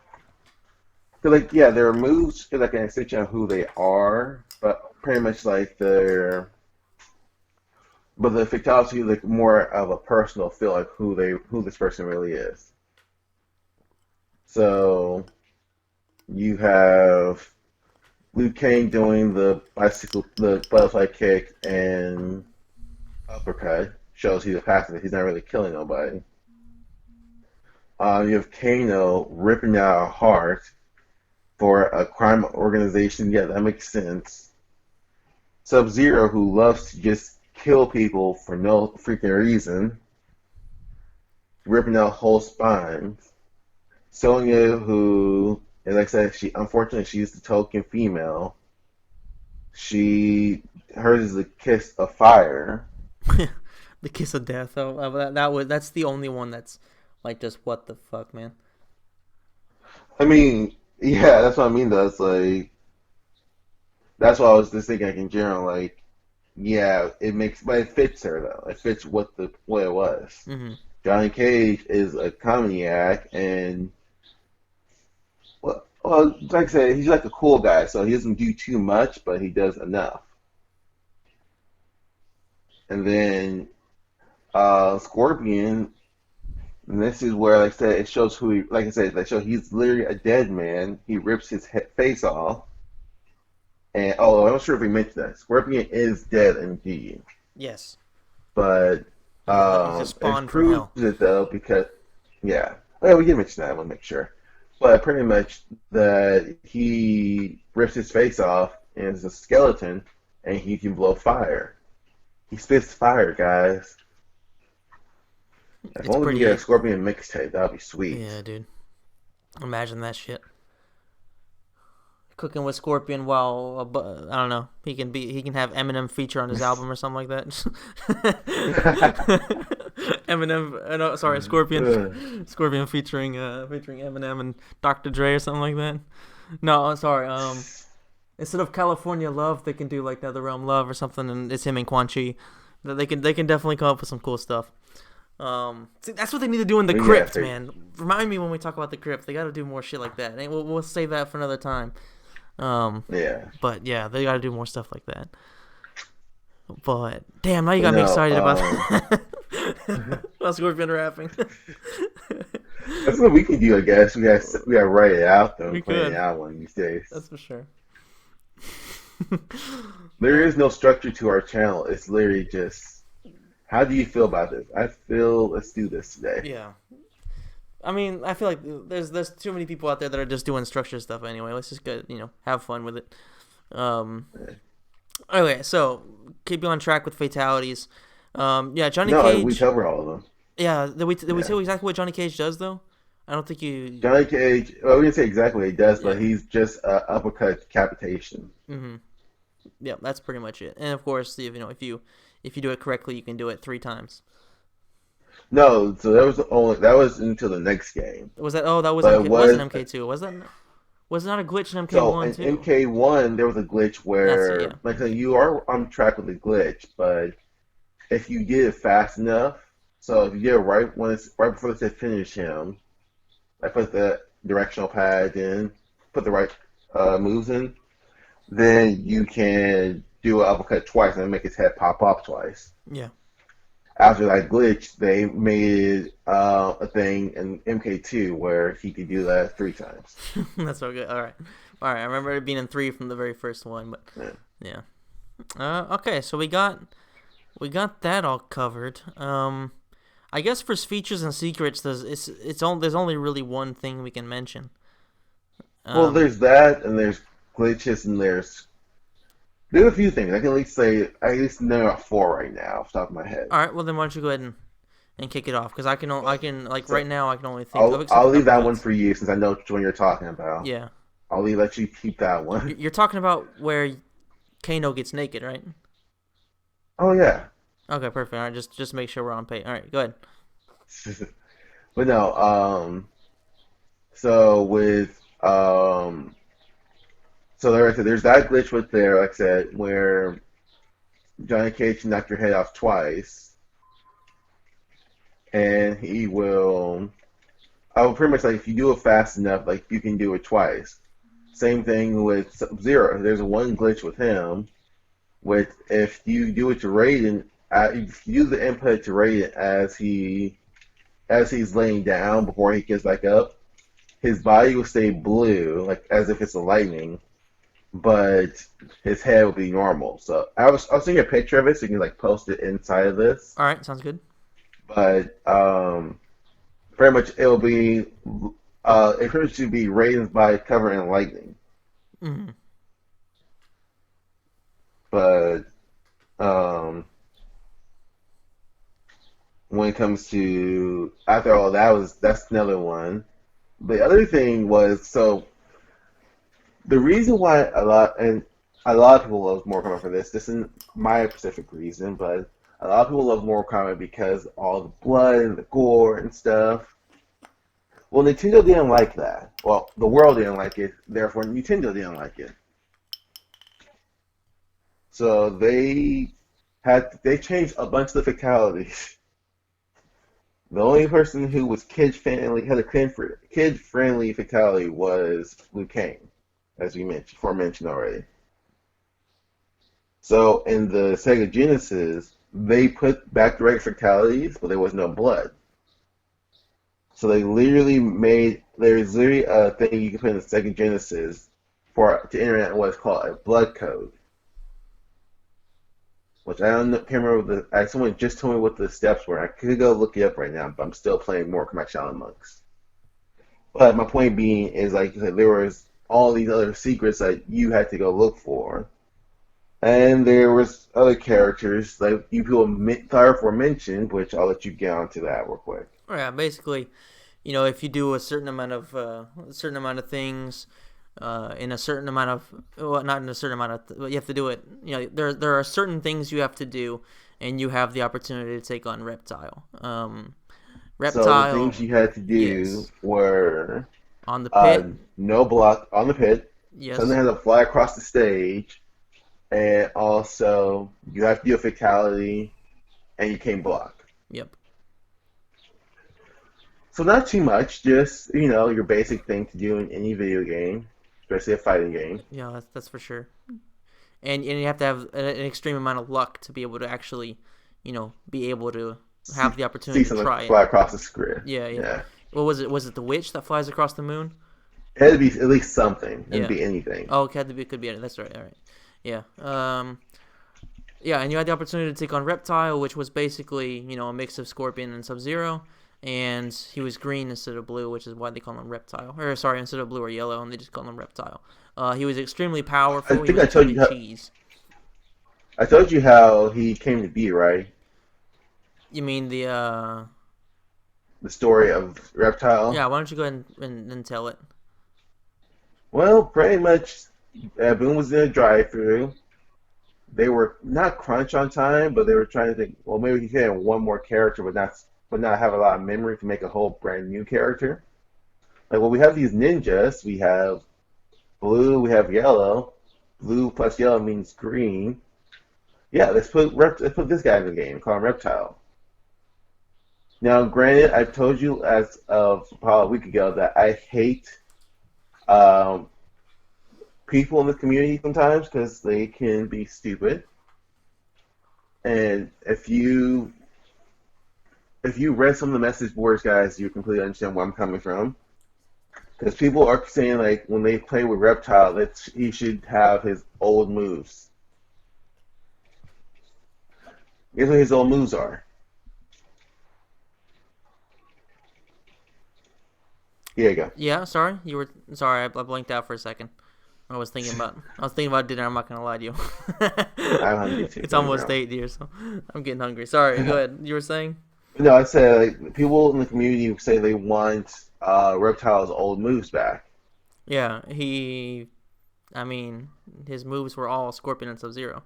'cause, like, yeah, their moves is like an extension of who they are, but pretty much like but the fatality like more of a personal feel, like who this person really is. So you have Liu Kang doing the butterfly kick and uppercut shows he's a pacifist. He's not really killing nobody. You have Kano ripping out a heart for a crime organization. Yeah, that makes sense. Sub Zero, who loves to just kill people for no freaking reason, ripping out whole spines. Sonya, who, and like I said, unfortunately she's the token female. Hers is a kiss of fire. the kiss of death. Oh, that's the only one that's like just what the fuck, man. I mean, yeah, that's what I mean. Though it's like that's what I was just thinking. Like in general, like yeah, but it fits her though. It fits what it was. Hmm. Johnny Cage is a comedy act, and well, like I said, he's like a cool guy, so he doesn't do too much, but he does enough. And then Scorpion, and this is where, like I said, it shows who he. Like I said, that shows he's literally a dead man. He rips his face off, and oh, I'm not sure if we mentioned that Scorpion is dead indeed, Yes. but He's just it spawned from proves hell. it though because yeah, well, we did mention that. I want to make sure. But pretty much that he rips his face off and is a skeleton and he can blow fire. He spits fire, guys. If It's only we can get a pretty. Scorpion mixtape, that'd be sweet. Yeah, dude. Imagine that shit. Cooking with Scorpion while I don't know. He can have Eminem feature on his album or something like that. Eminem, no, sorry, Scorpion featuring Eminem and Dr. Dre or something like that. No, sorry. Instead of California Love, they can do like Nether Realm Love or something, and it's him and Quan Chi. They can definitely come up with some cool stuff. See, that's what they need to do in the We got crypt, man. Remind me when we talk about the crypt. They got to do more shit like that. And we'll save that for another time. Um, yeah. but yeah, they got to do more stuff like that. But damn, now you But got me no, excited about about Scorpion rapping. that's what we can do, I guess. We got to write it out though We and plan it could. out one of these days. That's for sure. There is no structure to our channel. It's literally just how do you feel about this? I feel let's do this today. Yeah. I mean, I feel like there's too many people out there that are just doing structure stuff anyway. Let's just go, have fun with it. Um, okay, so keep you on track with fatalities. Yeah, Johnny No, we Cage. covered all of them. Yeah, did we Yeah. say exactly what Johnny Cage does though? I don't think you. Johnny Cage, well, we didn't say exactly what he does, but Yeah. he's just uppercut decapitation. Mhm. Yeah, that's pretty much it. And of course, if you do it correctly, you can do it 3 times. No, so that was until the next game. Was that? Oh, that was But MK. It wasn't MK2. Was it not a glitch in so MK1 in too? MK1 there was a glitch That's it. where Yeah. like I said, you are on track with the glitch, but if you did it fast enough, so if you did it right before they said finish him, I put the directional pad in, put the right moves in, then you can do an uppercut twice and make his head pop off twice. Yeah. After that glitch, they made a thing in MK2 where he could do that 3 times. That's so good. All right. All right. I remember it being in 3 from the very first one, but Yeah. yeah. Okay, so we got that all covered. I guess for features and secrets, there's only really one thing we can mention. Well, Um, there's that, and there's glitches, and there's a few things. I can at least know about four right now off the top of my head. all right. Well, then why don't you go ahead and kick it off? Because I can like So right now I can only think of except I'll for leave that one uppercuts. for you since I know which one you're talking about. Yeah. Let you keep that one. You're talking about where Kano gets naked, right? Oh yeah. Okay, perfect. All right, just make sure we're on page. All right, go ahead. But no, so with so there's that glitch with there, like I said, where Johnny Cage can knock your head off twice, and he will. I will pretty much like if you do it fast enough, like you can do it twice. Same thing with Sub-Zero. There's one glitch with him, with if you do it to Raiden, if you do the input to Raiden as he's laying down before he gets back up, his body will stay blue, like as if it's a lightning, but his head will be normal. So I'll send you a picture of it so you can like post it inside of this. All right, sounds good. But pretty much it pretty much should be Raiden's body covered in lightning. Hmm. But um when it comes to after all that's another one. The other thing was so the reason why a lot of people love Mortal Kombat for this. This isn't my specific reason, but a lot of people love Mortal Kombat because all the blood and the gore and stuff. Well, Nintendo didn't like that. Well, the world didn't like it. Therefore, Nintendo didn't like it. So they changed a bunch of the fatalities. The only person who was kid friendly had a kid friendly fatality was Liu Kang, as we mentioned already. So in the Sega Genesis, they put back the right fatalities, but there was no blood. So there's literally a thing you can put in the Sega Genesis to enter in what's called a blood code. Which I don't know, can't remember someone just told me what the steps were. I could go look it up right now, but I'm still playing more Kombat Shaolin Monks. But my point being is like there was all these other secrets that you had to go look for. And there was other characters like you people thought were mentioned, which I'll let you get onto that real quick. Yeah, basically, if you do a certain amount of things, in a certain amount of well, not in a certain amount of, but you have to do it. There are certain things you have to do, and you have the opportunity to take on Reptile. So the Reptile, things you had to do yes, were on the pit, no block on the pit. Something yes, had to fly across the stage, and also you have to do a fatality, and you can't block. yep, So not too much, just your basic thing to do in any video game, especially a fighting game. yeah, that's for sure. And you have to have an extreme amount of luck to be able to actually, be able to See, have the see opportunity to something try it. fly across the screen. Yeah, yeah. Yeah, What was it? Was it the witch that flies across the moon? it had to be at least something. It had to Yeah. be anything. Oh, it could be. That's right. All right. Yeah. Yeah, and you had the opportunity to take on Reptile, which was basically, a mix of Scorpion and Sub-Zero. and he was green instead of blue, which is why they call him Reptile. Or sorry, instead of blue or yellow, and they just call him Reptile. He was extremely I powerful. He think was extremely cheese. I told you how he came to be, right? You mean the The story of Reptile. Yeah, why don't you go ahead and tell it? Well, pretty much, Boone was in a drive-through. They were not crunch on time, but they were trying to think, well, maybe he could have one more character, but not have a lot of memory to make a whole brand new character. Like, well, we have these ninjas. We have blue. We have yellow. Blue plus yellow means green. Yeah, let's put this guy in the game. Call him Reptile. Now, granted, I told you as of probably a week ago that I hate um, people in the community sometimes because they can be stupid. And if you read some of the message boards, guys, you completely understand where I'm coming from. Because people are saying like when they play with Reptile that he should have his old moves. Guess what his old moves are? Here you go. Yeah, sorry, you were sorry. I blanked out for a second. I was thinking about dinner. I'm not gonna lie to you. I'm hungry too. It's Don't get me almost wrong. 8 here, so I'm getting hungry. Sorry. Go ahead. You were saying? No, I said like people in the community say they want Reptile's old moves back. Yeah. I mean, his moves were all Scorpion and Sub Zero.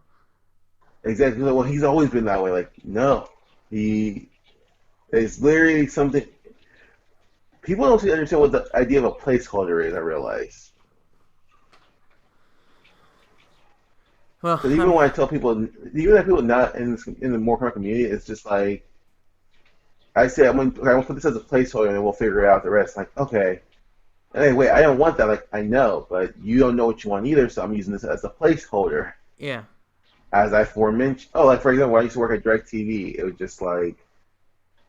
Exactly. Well, he's always been that way. Like, no, he is literally something. People don't really understand what the idea of a placeholder is. I realize Well, because even when I tell people, even if people not in the more current community, it's just like I say, I'm gonna put this as a placeholder, and then we'll figure out the rest. Like, okay. Hey, wait, I don't want that. Like, I know, but you don't know what you want either, so I'm using this as a placeholder. yeah, As I forementioned, oh, like for example, when I used to work at DirecTV, it was just like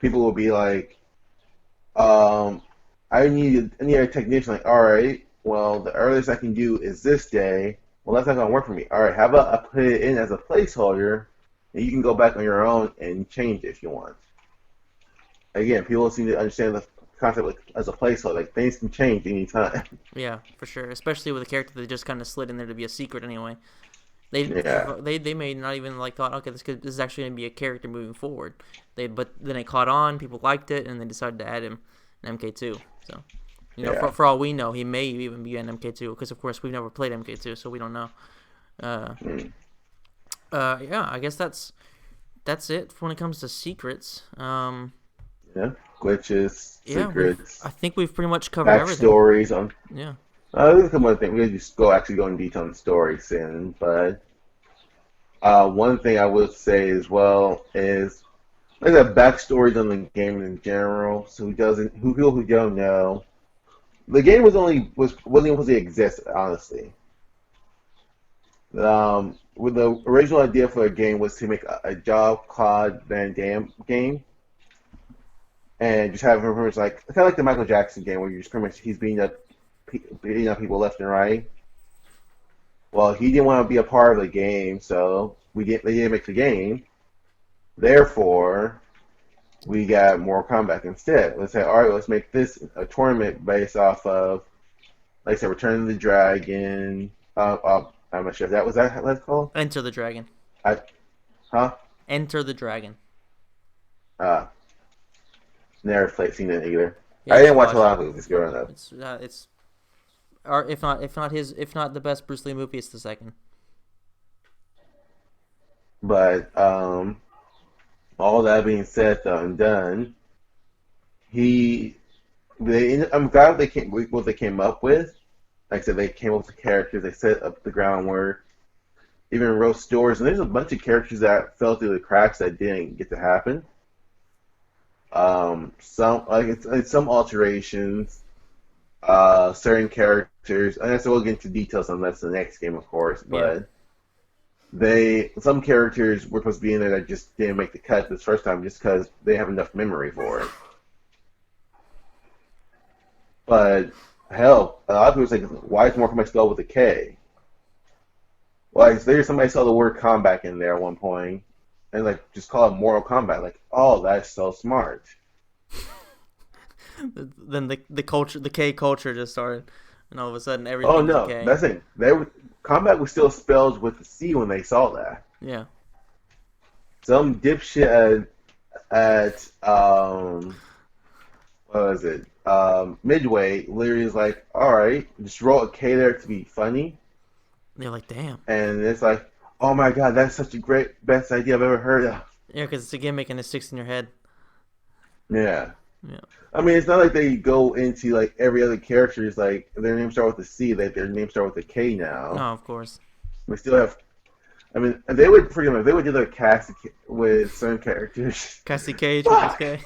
people would be like, um, I need a technician. Like, all right, well, the earliest I can do is this day. Well, that's not gonna work for me. All right, how about I put it in as a placeholder, and you can go back on your own and change it if you want. Again, people seem to understand the concept like, as a placeholder. Like things can change anytime. yeah, for sure. Especially with a character that just kind of slid in there to be a secret anyway. They Yeah. they may not even like thought, okay, this is actually gonna be a character moving forward. But then it caught on, people liked it, and they decided to add him in MK2. So Yeah. for all we know, he may even be in MK2 because of course we've never played MK2, so we don't know. Uh, Mm. yeah, I guess that's it when it comes to secrets. Yeah. Glitches, Yeah, I secrets, think we've pretty much covered everything. backstories on. Yeah, There's a couple of things. We'll just go in detail on the story soon. But one thing I would say as well is like the backstories on the game in general. So who people who don't know, the game wasn't even supposed to exist. Honestly, with the original idea for the game was to make a Job Claude Van Damme game and just have him pretty much like kind of like the Michael Jackson game where you just pretty much he's beating up people left and right. Well, he didn't want to be a part of the game, so they didn't make the game. Therefore, we got Mortal Kombat instead. Let's say, all right, let's make this a tournament based off of, like I said, Return of the Dragon. I'm not sure if that was that what it's called. Enter the Dragon. I, huh? Enter the Dragon. Uh, Never played seen it either. Yeah, I you didn't should watch a watch it. lot of movies growing up, It's or if not the best Bruce Lee movie, it's the second. but all that being said though and done, he I'm glad they came with what they came up with. Like I said, they came up with the characters, they set up the groundwork, even wrote stories, and there's a bunch of characters that fell through the cracks that didn't get to happen. Some like it's some alterations, certain characters, and I we'll get into details on that's the next game, of course, Yeah, but some characters were supposed to be in there that just didn't make the cut this first time just because they have enough memory for it. But hell, a lot of people say, why is Mortal Kombat spelled with a K? Well, there's somebody saw the word combat in there at one point, and like just call it Mortal Kombat. Like, oh, that's so smart. Then the K culture just started, and all of a sudden Oh everything's a no, K. that's the thing. Combat was still spelled with a C when they saw that. Yeah, Some dipshit at what was it? Midway literally is like, all right, just roll a K there to be funny, they're like, damn. and it's like, oh my god, that's such a great best idea I've ever heard of. Yeah, because it's a gimmick and it sticks in your head. Yeah. Yeah. I mean, it's not like they go into like every other character is like their name start with a C, that their name start with a K now. No, of course. We still have. I mean, they would forgive me. They would do their cast with certain characters. Cassie Cage with his Fuck. K.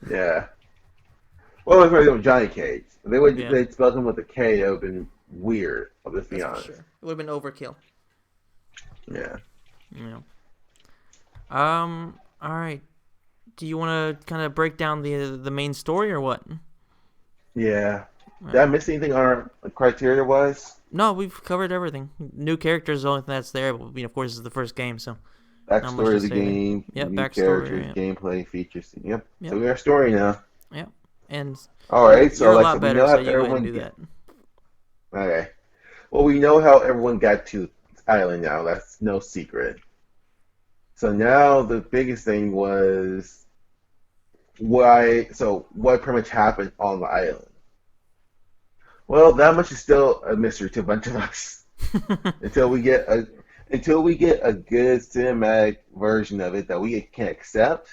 Yeah. Well, it's like with Johnny Cage. Yeah, They'd spell him with a K. That would have been weird. I'll just be that's for honest. sure. It would have been overkill. Yeah. Yeah. All right. Do you want to kind of break down the main story or what? Yeah. Uh, Did I miss anything on our criteria wise? no, we've covered everything. New characters is the only thing that's there. But, of course, it's the first game, so not much Backstory to of the say there. game, Yep, new backstory. characters, Yep, gameplay, features. Yep. So yep, we got a story now. yep. And All you're right. So you're a like I lot said, we better, know so how you go ahead and everyone. do that. Okay. Well, we know how everyone got to this island now. That's no secret. So now the biggest thing was why. So what pretty much happened on the island? Well, that much is still a mystery to a bunch of us until we get a good cinematic version of it that we can accept.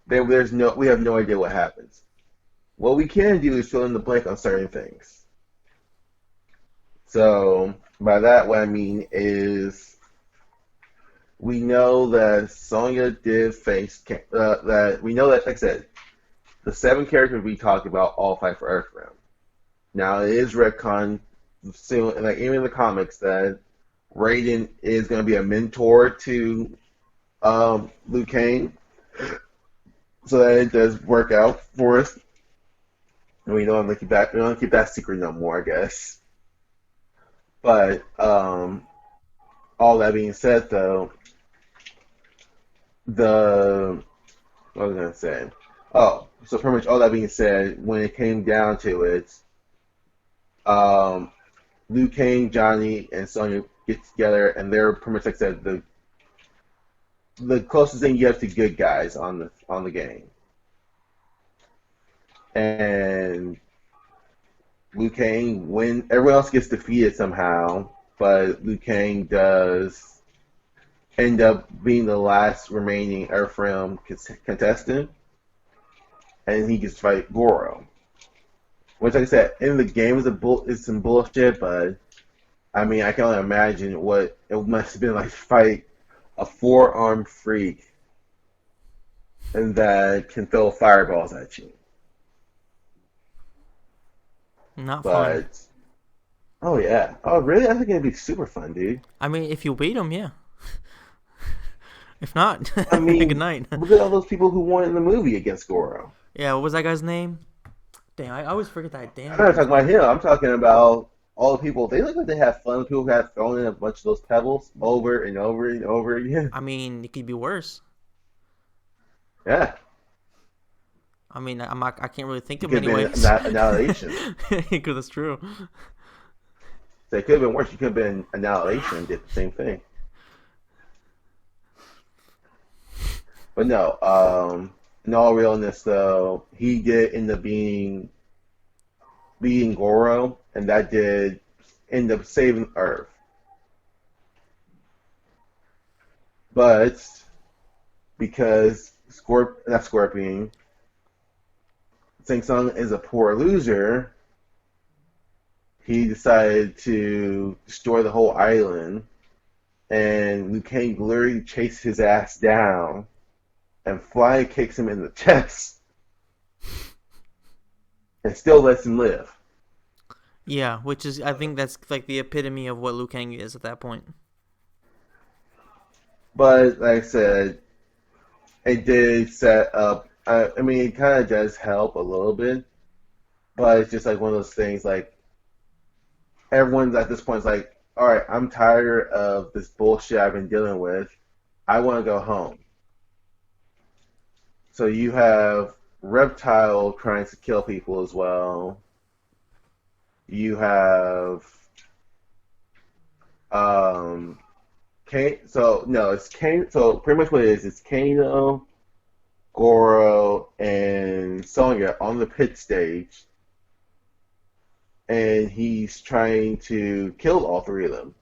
We have no idea what happens. What we can do is fill in the blank on certain things. So by that, what I mean is we know that Sonya did face that. We know that, like I said, the seven characters we talked about all fight for Earthrealm. Now it is retcon, so like even in the comics that Raiden is going to be a mentor to Liu Kang, so that it does work out for us. And we don't have to keep that. We don't have to keep that secret no more, I guess. But all that being said, though, the what was I gonna say? Oh, so pretty much all that being said, when it came down to it, um, Liu Kang, Johnny, and Sonya get together, and they're pretty much like I said, the closest thing you have to good guys on the game. And Liu Kang, when everyone else gets defeated somehow, but Liu Kang does end up being the last remaining Earthrealm contestant, and he gets to fight Goro. Which, like I said, in the game is some bullshit, but I mean, I can only imagine what it must have been like to fight a four-armed freak and that can throw fireballs at you. Not fun. But oh yeah, oh really? I think it'd be super fun, dude. I mean, if you beat him, yeah. If not, I good mean, night. look at all those people who won in the movie against Goro. Yeah, what was that guy's name? Damn, I always forget that I'm damn not guy's talking about name. him. I'm talking about all the people. They look like they have fun. People who have thrown in a bunch of those pebbles over and over and over again. I mean, it could be worse. Yeah, I mean, I can't really think it of could many have been ways. annihilation. Because that's true. So it could have been worse. You could have been annihilation and did the same thing. But no, in all realness, though, he did end up being Goro, and that did end up saving Earth. But because not Scorpion, Sing Sung is a poor loser, he decided to destroy the whole island, and Liu Kang literally chases his ass down and fly kicks him in the chest and still lets him live. Yeah, which is, I think that's like the epitome of what Liu Kang is at that point. But like I said, it did set up. I mean, it kind of does help a little bit, but it's just like one of those things. Like everyone's at this point is like, all right, I'm tired of this bullshit I've been dealing with. I want to go home. So you have Reptile trying to kill people as well. You have um Kane. So no, it's Kane. So pretty much what it is, it's Kano, Goro, and Sonya on the pit stage, and he's trying to kill all three of them.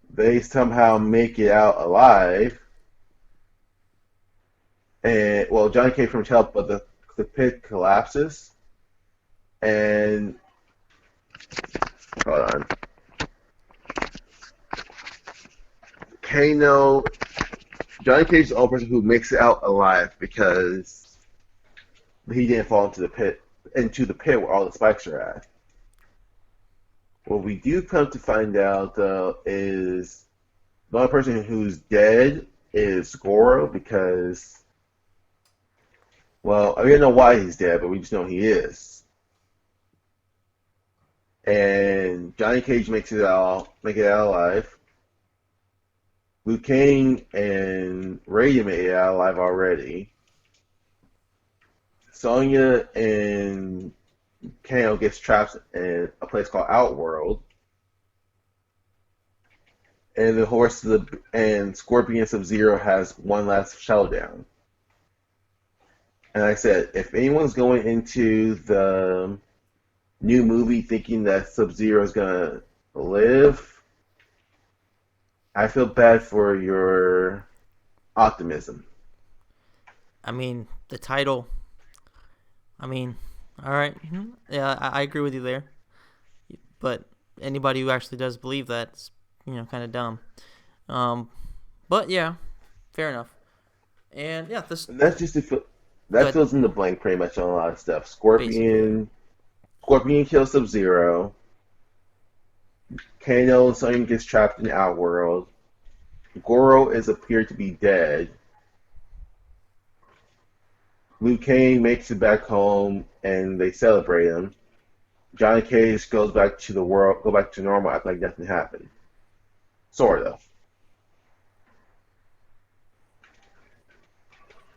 They somehow make it out alive, and well, Johnny Cage from help, but the pit collapses, and hold on, Kano, Johnny Cage is the only person who makes it out alive because he didn't fall into the pit where all the spikes are at. What we do come to find out, though, is the only person who's dead is Goro because, well, I don't know why he's dead, but we just know he is. And Johnny Cage make it out alive. Liu Kang and Raiden made it out alive already. Sonya and Kano gets trapped in a place called Outworld, and and Scorpion Sub-Zero has one last showdown. And like I said, if anyone's going into the new movie thinking that Sub-Zero is gonna live, I feel bad for your optimism. I mean, the title. I mean, all right. Yeah, I agree with you there. But anybody who actually does believe that's kind of dumb. Um, but yeah, fair enough. And yeah, this And that's just that good fills in the blank pretty much on a lot of stuff. basically. Yeah. Scorpion kills Sub-Zero. Kano and Sonya gets trapped in Outworld. Goro is appeared to be dead. Liu Kang makes it back home and they celebrate him. Johnny Cage goes back to the world, go back to normal, act like nothing happened. Sort of.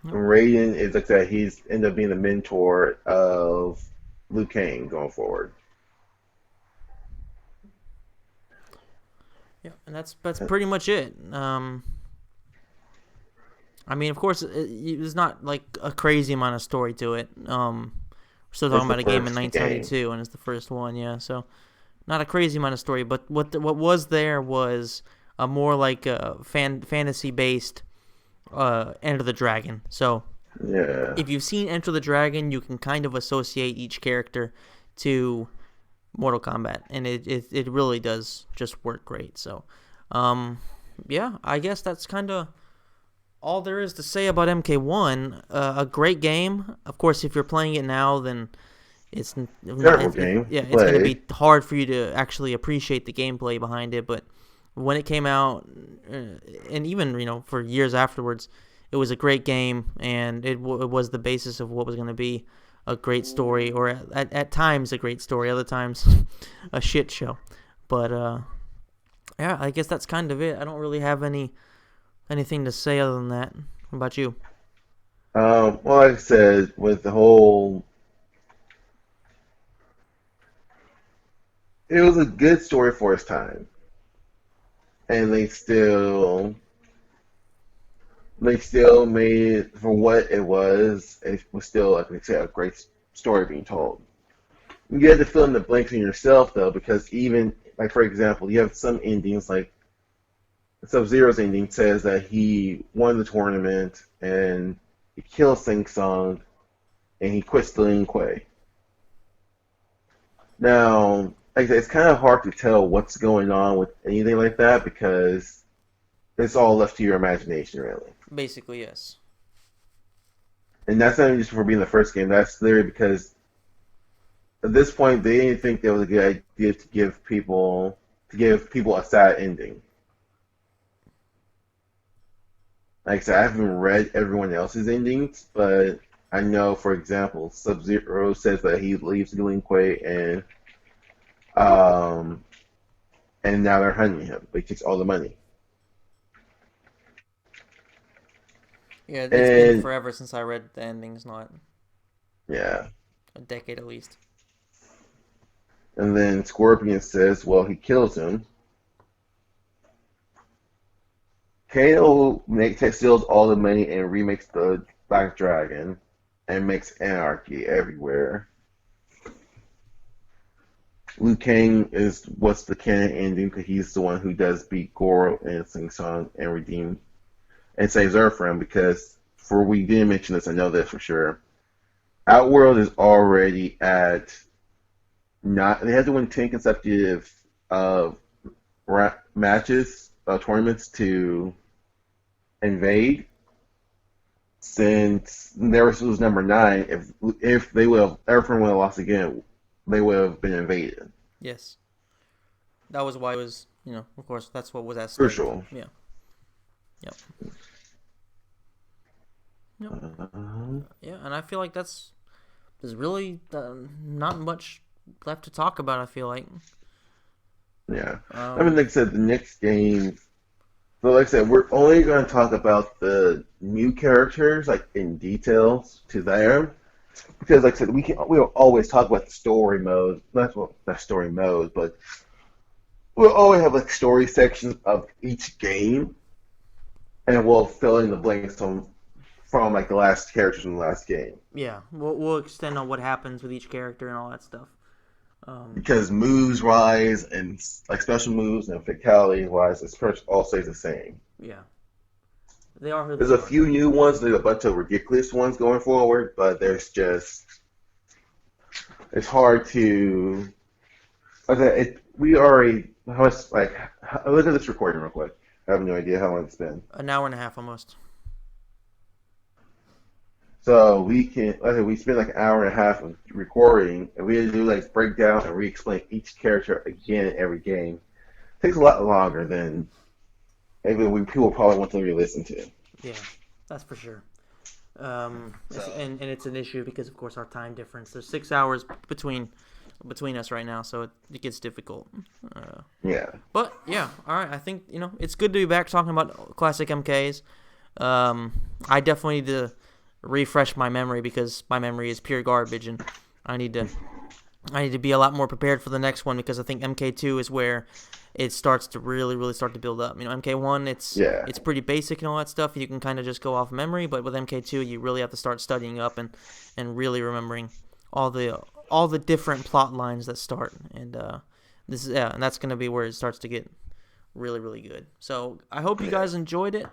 Yep. And Raiden is like that. He's ended up being the mentor of Liu Kang going forward. Yeah, and that's pretty much it. I mean, of course, there's not like a crazy amount of story to it. We're still talking It's the about a game in first game. 1992, and it's the first one, yeah. So not a crazy amount of story, but what was there was a more like a fantasy based Enter the Dragon. So Yeah. if you've seen Enter the Dragon, you can kind of associate each character to Mortal Kombat, and it really does just work great. So, um, yeah, I guess that's kind of all there is to say about MK1. A great game. Of course, if you're playing it now, then it's not. Terrible game Yeah, to it's going to play. be hard for you to actually appreciate the gameplay behind it. But when it came out, and even for years afterwards, it was a great game, and it was the basis of what was going to be a great story, or at times a great story, other times a shit show. But yeah, I guess that's kind of it. I don't really have anything to say other than that. What about you? Well, like I said, with the whole, it was a good story for its time, and they still made it for what it was. It was still, like I said, a great story being told. You had to fill in the blanks in yourself, though, because even, like, for example, you have some endings, like Sub Zero's ending says that he won the tournament and he kills Sing Song and he quits Lin Kuei. Now, like I said, it's kind of hard to tell what's going on with anything like that because it's all left to your imagination, really. Basically, yes. And that's not even just for being the first game. That's literally because at this point they didn't think there was a good idea to give people a sad ending. Like I said, I haven't read everyone else's endings, but I know, for example, Sub Zero says that he leaves Lin Kuei um, and now they're hunting him. But he takes all the money. Yeah, it's been And forever since I read the endings. Not. Yeah. A decade at least. And then Scorpion says, well, he kills him. Kano steals all the money and remakes the Black Dragon and makes anarchy everywhere. Liu Kang is what's the canon ending because he's the one who does beat Goro and Sing Song and redeem and saves Earth from him because for we didn't mention this, I know this for sure. Outworld is already at not they had to win 10 consecutive uh, matches, tournaments to invade. Since theirs was number 9, if they would have everyone would have lost again, they would have been invaded. Yes. That was why it was, of course, that's what was at stake. Crucial. Yeah. Yep. Yep. Yeah, and I feel like there's really not much left to talk about, I feel like. Yeah. I mean, like I said, the next game. So, like I said, we're only going to talk about the new characters, like in details to them, because, like I said, we'll always talk about the story mode. Not story mode, but we'll always have like story sections of each game, and we'll fill in the blanks from like the last characters in the last game. Yeah, we'll extend on what happens with each character and all that stuff. Because moves wise and like special moves and fatality wise, this person all stays the same. Yeah, they are who There's they a are. few new ones. There's a bunch of ridiculous ones going forward, but it's hard to. We already how much like look at this recording real quick. I have no idea how long it's been. An hour and a half almost. So we spend like an hour and a half of recording, and we had to do like break down and re-explain each character again in every game. It takes a lot longer than even people probably want to re-listen to. Yeah, that's for sure. And it's an issue because, of course, our time difference. There's 6 hours between us right now, so it gets difficult. Yeah. But yeah, all right. I think it's good to be back talking about classic MKs. I definitely need to refresh my memory because my memory is pure garbage, and I need to be a lot more prepared for the next one because I think MK2 is where it starts to really start to build up. MK1 it's pretty basic and all that stuff. You can kind of just go off memory, but with MK2 you really have to start studying up and really remembering all the different plot lines that start. And and that's going to be where it starts to get really good. So I hope you guys enjoyed it.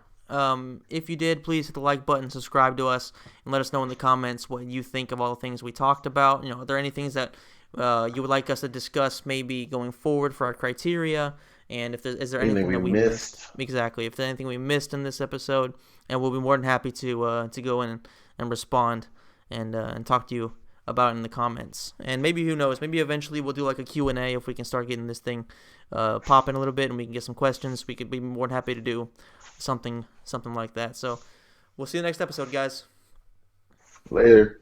If you did, please hit the like button, subscribe to us, and let us know in the comments what you think of all the things we talked about. Are there any things that you would like us to discuss maybe going forward for our criteria? And is there anything that we missed? Exactly. If there's anything we missed in this episode, and we'll be more than happy to go in and respond and talk to you about it in the comments. And maybe, who knows, maybe eventually we'll do like a Q&A if we can start getting this thing popping a little bit and we can get some questions. We could be more than happy to do something like that. So we'll see you next episode, guys. Later.